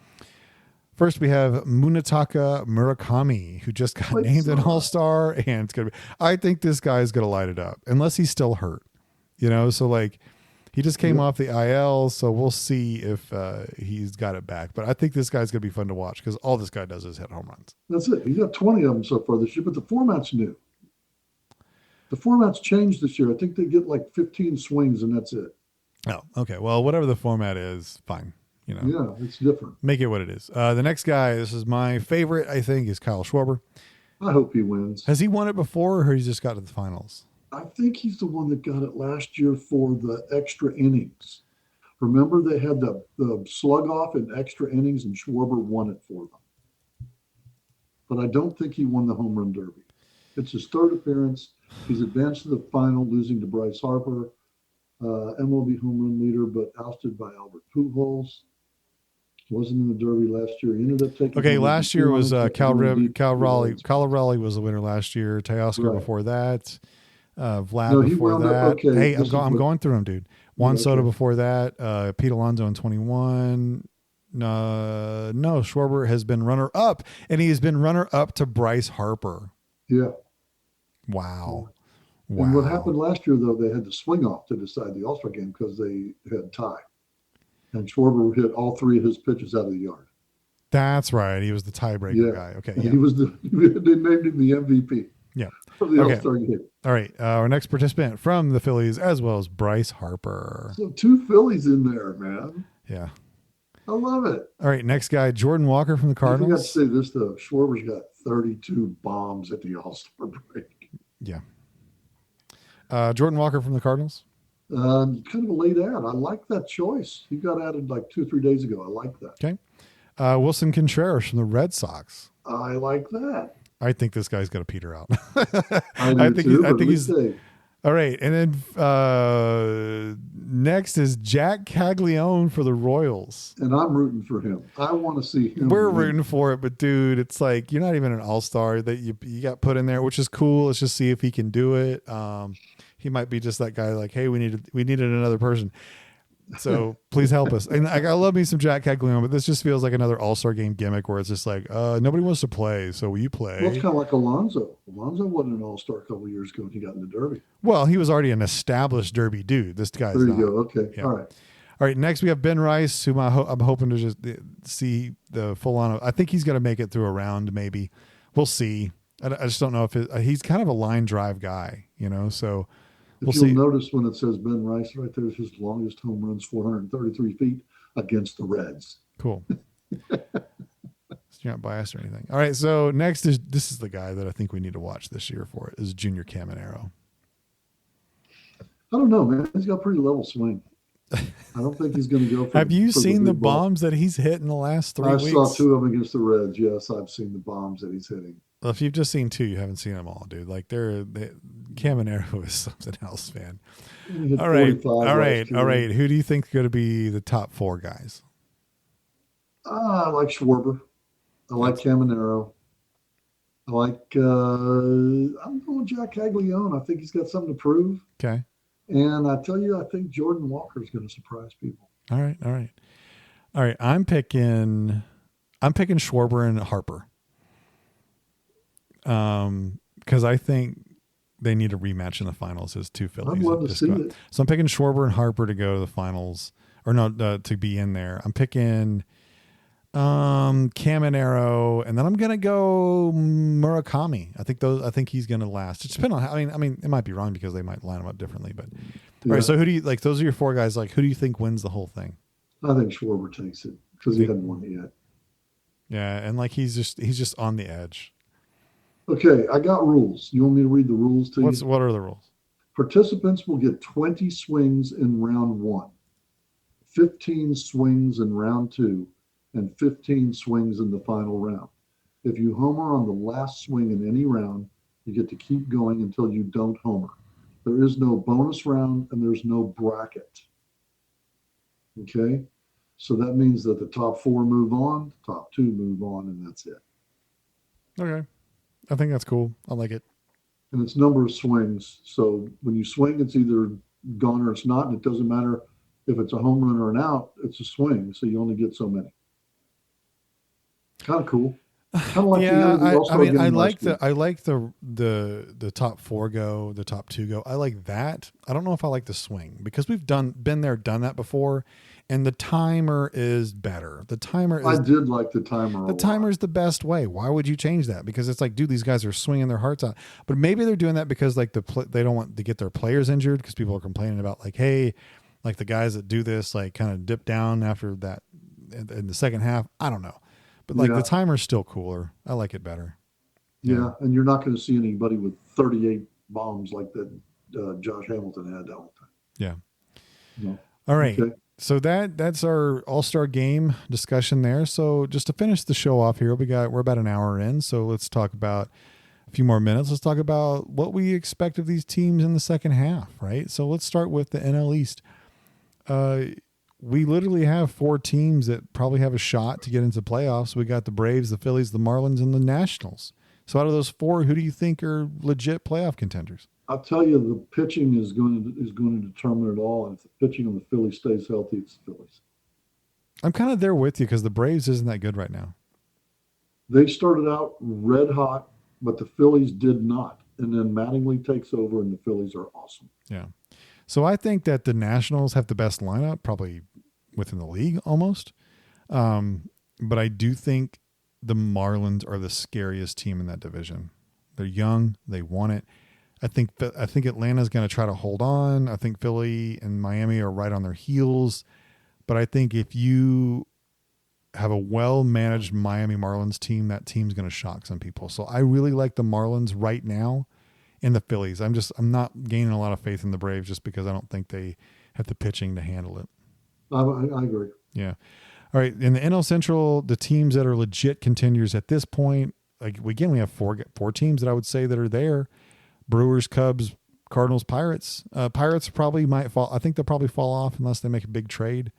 First, we have Munetaka Murakami, who just got White named an Sox. all-star, and it's gonna be. I think this guy's gonna light it up, unless he's still hurt. So like, he just came Yep. off the IL, so we'll see if he's got it back. But I think this guy's gonna be fun to watch because all this guy does is hit home runs. That's it. He's got 20 of them so far this year, but the format's new. The format's changed this year. I think they get like 15 swings and that's it. Oh, okay. Well, whatever the format is, fine. Yeah, it's different. Make it what it is. The next guy, this is my favorite, I think, is Kyle Schwarber. I hope he wins. Has he won it before, or he's just got to the finals? I think he's the one that got it last year for the extra innings. Remember, they had the slug off in extra innings, and Schwarber won it for them. But I don't think he won the home run derby. It's his third appearance. He's advanced to the final, losing to Bryce Harper, MLB home run leader, but ousted by Albert Pujols. Wasn't in the Derby last year. He ended up taking. Okay, last year was Cal Raleigh. Raleigh. Cal Raleigh was the winner last year. Teoscar Right. before that. Vlad No, he before wound that. up okay. Hey, This is I'm what- going through them, dude. Juan Yeah, Soto okay. before that. Pete Alonso in 21. No, Schwarber has been runner up, and he has been runner up to Bryce Harper. Yeah. Wow. And what happened last year, though, they had to swing off to decide the All-Star game because they had tie. And Schwarber hit all three of his pitches out of the yard. That's right. He was the tiebreaker Yeah. guy. Okay. And Yeah. he was they named him the MVP. Yeah. Of the Okay. All-Star game. All right. Our next participant from the Phillies, as well as Bryce Harper. So 2 Phillies in there, man. Yeah. I love it. All right. Next guy, Jordan Walker from the I forgot to Cardinals. say this, though. Schwarber's got 32 bombs at the All-Star break. Yeah. Jordan Walker from the Cardinals. Kind of a late ad. I like that choice. He got added like 2 or 3 days ago. I like that. Okay. Wilson Contreras from the Red Sox. I like that. I think this guy's going to peter out. I do think too, I but think we he's say, all right. And then next is Jack Caglione for the Royals. and I'm rooting for him. I want to see him. We're win. rooting for it, but dude, it's like you're not even an all-star that you got put in there, which is cool. Let's just see if he can do it. He might be just that guy. Like, hey, we needed another person. So please help us. And I love me some Jack Caglione, but this just feels like another all-star game gimmick where it's just like, nobody wants to play, so will you play? Well, it's kind of like Alonso. Alonso wasn't an all-star a couple of years ago when he got in the Derby. Well, he was already an established Derby dude. This guy's There you not. go. Okay. Yeah. All right. All right, next we have Ben Rice, whom I'm hoping to just see the full-on. I think he's going to make it through a round, maybe. We'll see. I just don't know if he's kind of a line drive guy, so we'll If you'll see. notice when it says Ben Rice right there, his longest home runs, 433 feet against the Reds. Cool. You're not biased or anything. All right, so next is the guy that I think we need to watch this year for it is Junior Caminero. I don't know, man. He's got a pretty level swing. I don't think he's going to go for Have you for seen the big ball. bombs that he's hit in the last 3 I weeks? saw 2 of them against the Reds. Yes, I've seen the bombs that he's hitting. Well, if you've just seen 2, you haven't seen them all, dude. Like Caminero is something else, man. He hit All right, 45 all last right, year. all right. Who do you think is going to be the top 4 guys? I like Schwarber. I like Caminero. I like, I'm going Jack Caglione. I think he's got something to prove. Okay. And I tell you, I think Jordan Walker is going to surprise people. All right, all right, all right. I'm picking Schwarber and Harper. Because I think they need a rematch in the finals as 2 Phillies. I'd love to Just see go out. it. So I'm picking Schwarber and Harper to go to the finals, or no, to be in there. I'm picking Caminero, and then I'm gonna go Murakami. I think he's gonna last. It depends on how. I mean, it might be wrong because they might line them up differently. But all right, so who do you like? Those are your 4 guys. Like, who do you think wins the whole thing? I think Schwarber takes it because he hasn't won it yet. Yeah, and like he's just on the edge. Okay, I got rules. You want me to read the rules to you? What are the rules? Participants will get 20 swings in round 1, 15 swings in round 2, and 15 swings in the final round. If you homer on the last swing in any round, You get to keep going until you don't homer. There is no bonus round and there's no bracket. Okay? So that means that the top 4 move on, the top 2 move on, and that's it. Okay. I think that's cool. I like it. And it's number of swings. So when you swing, it's either gone or it's not. And it doesn't matter if it's a home run or an out, it's a swing. So you only get so many. Kind of cool. Kind of like I like the top 4 go, the top 2 go. I like that. I don't know if I like the swing because we've been there, done that before, and the timer is better. I did like the timer. The timer is the best way. Why would you change that? Because it's like, dude, these guys are swinging their hearts out. But maybe they're doing that because like they don't want to get their players injured because people are complaining about like, hey, like the guys that do this like kind of dip down after that in the second half. I don't know. But like the timer's still cooler. I like it better. Yeah, and you're not going to see anybody with 38 bombs like that Josh Hamilton had that whole time. Yeah. No. All right. Okay. So that's our All-Star game discussion there. So just to finish the show off here, we're about an hour in. So let's talk about a few more minutes. Let's talk about what we expect of these teams in the second half, right? So let's start with the NL East. We literally have 4 teams that probably have a shot to get into playoffs. We got the Braves, the Phillies, the Marlins, and the Nationals. So out of those 4, who do you think are legit playoff contenders? I'll tell you, the pitching is going to determine it all. And if the pitching on the Phillies stays healthy, it's the Phillies. I'm kind of there with you because the Braves isn't that good right now. They started out red hot, but the Phillies did not. And then Mattingly takes over, and the Phillies are awesome. Yeah. So I think that the Nationals have the best lineup, probably within the league almost. But I do think the Marlins are the scariest team in that division. They're young. They want it. I think Atlanta's going to try to hold on. I think Philly and Miami are right on their heels. But I think if you have a well-managed Miami Marlins team, that team's going to shock some people. So I really like the Marlins right now and the Phillies. I'm not gaining a lot of faith in the Braves just because I don't think they have the pitching to handle it. I agree. Yeah. All right. In the NL Central, the teams that are legit contenders at this point, like again, we have four teams that I would say that are there. Brewers, Cubs, Cardinals, Pirates. Pirates probably might fall. I think they'll probably fall off unless they make a big trade.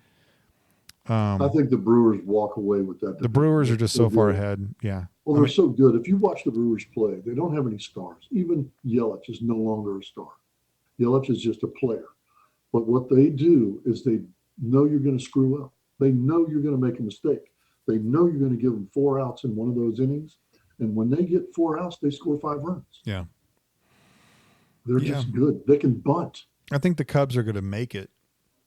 I think the Brewers walk away with that. The Brewers are just so far ahead. Yeah. Well, they're so good. If you watch the Brewers play, they don't have any stars. Even Yelich is no longer a star. Yelich is just a player. But what they do is they know you're going to screw up. They know you're going to make a mistake. They know you're going to give them 4 outs in one of those innings. And when they get 4 outs, they score 5 runs. Yeah. They're just good. They can bunt. I think the Cubs are going to make it.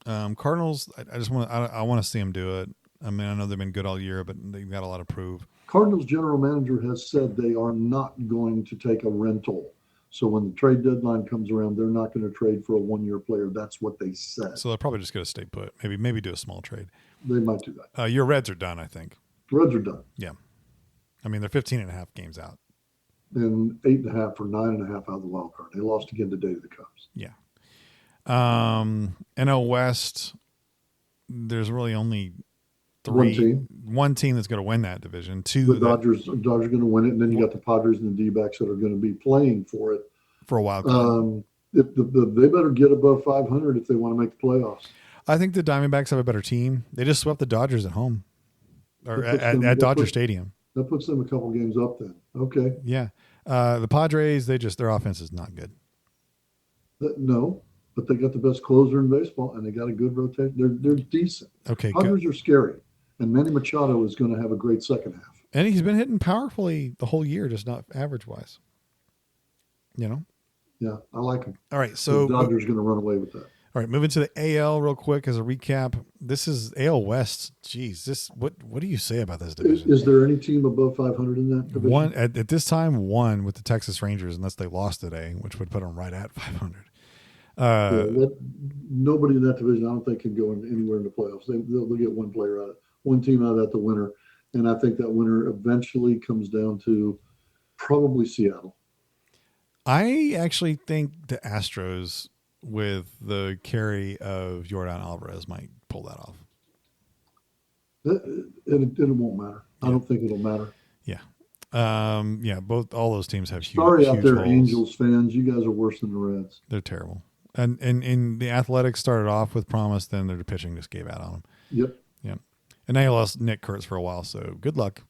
Cardinals, I want to see them do it. I mean, I know they've been good all year, but they've got a lot to prove. Cardinals general manager has said they are not going to take a rental. So when the trade deadline comes around, they're not going to trade for a 1-year player. That's what they said. So they'll probably just go to stay put. Maybe do a small trade. They might do that. Your Reds are done, I think. Reds are done. Yeah. I mean, they're 15.5 games out. And 8.5 or 9.5 out of the wild card. They lost again today to the Cubs. Yeah. NL West, there's really only one team that's going to win that division. The Dodgers are going to win it, and then you got the Padres and the D-backs that are going to be playing for it for a while. They better get above 500 if they want to make the playoffs. I think the Diamondbacks have a better team. They just swept the Dodgers at home or at Dodger Stadium. That puts them a couple games up then. Okay. Yeah. The Padres, their offense is not good. No. But they got the best closer in baseball, and they got a good rotation. They're decent. Okay, Padres are scary, and Manny Machado is going to have a great second half. And he's been hitting powerfully the whole year, just not average-wise. You know? Yeah, I like him. All right, so the Dodgers going to run away with that. All right, moving to the AL real quick as a recap. This is AL West. Jeez, what do you say about this division? Is there any team above 500 in that division? One at this time, one with the Texas Rangers, unless they lost today, which would put them right at 500. Nobody in that division, I don't think, can go anywhere in the playoffs. They'll get one team out of that, the winner, and I think that winner eventually comes down to probably Seattle. I actually think the Astros, with the carry of Yordan Alvarez, might pull that off. It won't matter. I don't think it'll matter. Yeah. Yeah, all those teams have huge. Sorry out huge there, holes. Angels fans. You guys are worse than the Reds. They're terrible. And the Athletics started off with promise, then their pitching just gave out on them. Yep. Yeah. And they lost Nick Kurtz for a while, so good luck.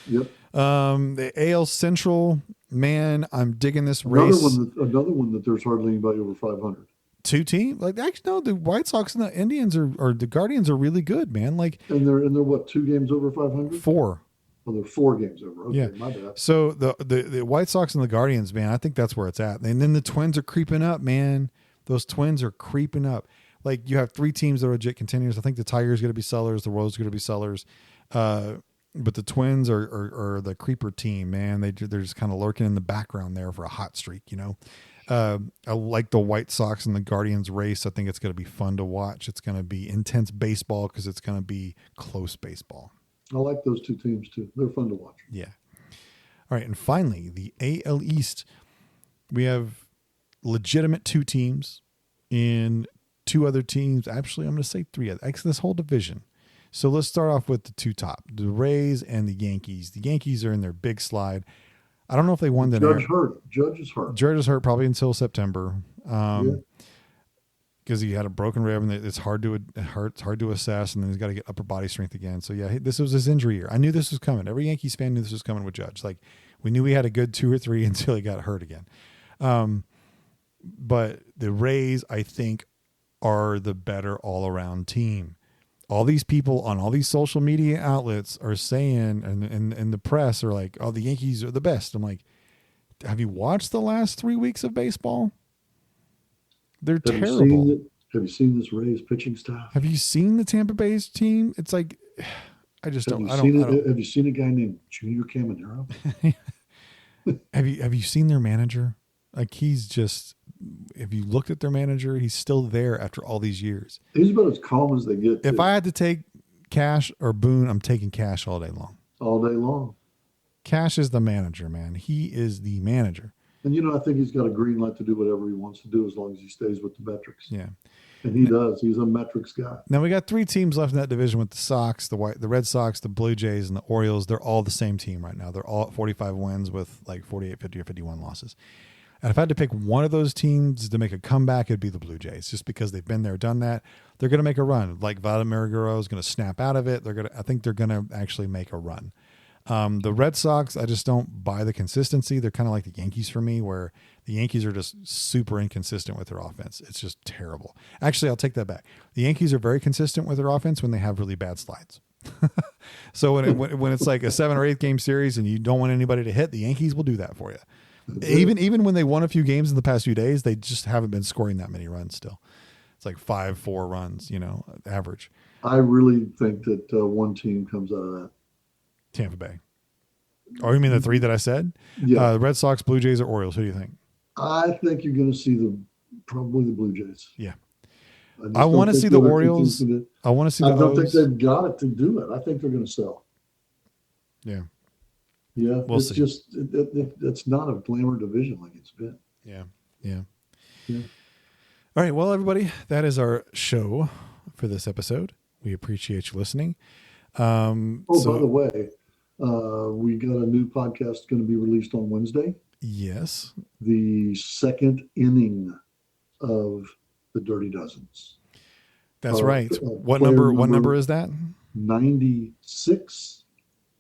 Yep. The AL Central, man, I'm digging this Another race. Another one that there's hardly anybody over 500. Two teams, like actually no, the White Sox and the Indians or the Guardians are really good, man. Like And they're what, 2 games over 500? 4. Well, they're 4 games over. Okay, Yeah. my bad. So the White Sox and the Guardians, man, I think that's where it's at. And then the Twins are creeping up, man. Those Twins are creeping up. Like you have 3 teams that are legit contenders. I think the Tigers going to be sellers, the Royals going to be sellers, but the Twins are the creeper team, man. They're just kind of lurking in the background there for a hot streak, you know. I like the White Sox and the Guardians race. I think it's going to be fun to watch. It's going to be intense baseball because it's going to be close baseball. I like those 2 teams too. They're fun to watch. Yeah. All right. And finally, the AL East. We have legitimate 2 teams in 2 other teams. Actually, I'm going to say 3. Actually, this whole division. So let's start off with the 2 top, the Rays and the Yankees. The Yankees are in their big slide. I don't know if they won the Judge is hurt. Judge is hurt probably until September. Because he had a broken rib and it's hard to assess, and then he's got to get upper body strength again. So yeah, this was his injury year. I knew this was coming. Every Yankees fan knew this was coming with Judge. Like we knew he had a good 2 or 3 until he got hurt again. But the Rays, I think, are the better all around team. All these people on all these social media outlets are saying, and the press are like, oh, the Yankees are the best. I'm like, have you watched the last 3 weeks of baseball? They're terrible. Have you seen this Rays pitching staff? Have you seen the Tampa Bay's team? It's like, I just don't. Have you seen a guy named Junior Caminero? Have you seen their manager? Like he's just. If you looked at their manager, he's still there after all these years. He's about as calm as they get. If I had to take Cash or Boone, I'm taking Cash all day long. All day long. Cash is the manager, man. He is the manager. And, I think he's got a green light to do whatever he wants to do as long as he stays with the metrics. Yeah. And he does. He's a metrics guy. Now, we got 3 teams left in that division with the Sox, the Red Sox, the Blue Jays, and the Orioles. They're all the same team right now. They're all at 45 wins with like 48, 50, or 51 losses. And if I had to pick one of those teams to make a comeback, it'd be the Blue Jays, just because they've been there, done that. They're going to make a run. Like Vladimir Guerrero is going to snap out of it. I think they're going to actually make a run. The Red Sox, I just don't buy the consistency. They're kind of like the Yankees for me, where the Yankees are just super inconsistent with their offense. It's just terrible. Actually, I'll take that back. The Yankees are very consistent with their offense when they have really bad slides. So when it's like a 7 or 8 game series and you don't want anybody to hit, the Yankees will do that for you. Even when they won a few games in the past few days, they just haven't been scoring that many runs still. It's like 5-4 runs, average. I really think that one team comes out of that. Tampa Bay. Oh, you mean the 3 that I said? Yeah. The Red Sox, Blue Jays, or Orioles? Who do you think? I think you're going to see probably the Blue Jays. Yeah. I want to see the Orioles. I want to see the I don't think they've got it to do it. I think they're going to sell. Yeah. Yeah. We'll it's see. just, it's not a glamour division like it's been. Yeah. All right. Well, everybody, that is our show for this episode. We appreciate you listening. By the way, we got a new podcast going to be released on Wednesday. Yes. The second inning of the Dirty Dozens. That's right. What number is that? 96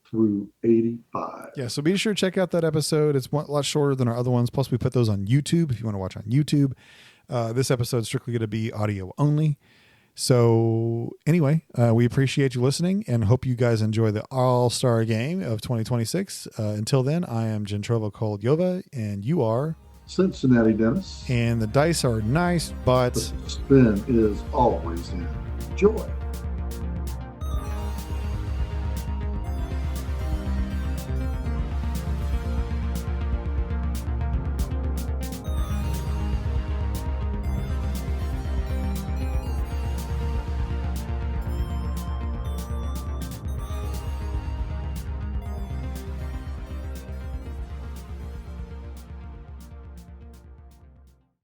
through 85. Yeah, so be sure to check out that episode. It's a lot shorter than our other ones. Plus, we put those on YouTube if you want to watch on YouTube. This episode is strictly going to be audio only. So anyway, we appreciate you listening and hope you guys enjoy the All-Star Game of 2026. Until then, I am Gentrovo Koldova, and you are Cincinnati Dennis. And the dice are nice, but the spin is always in joy.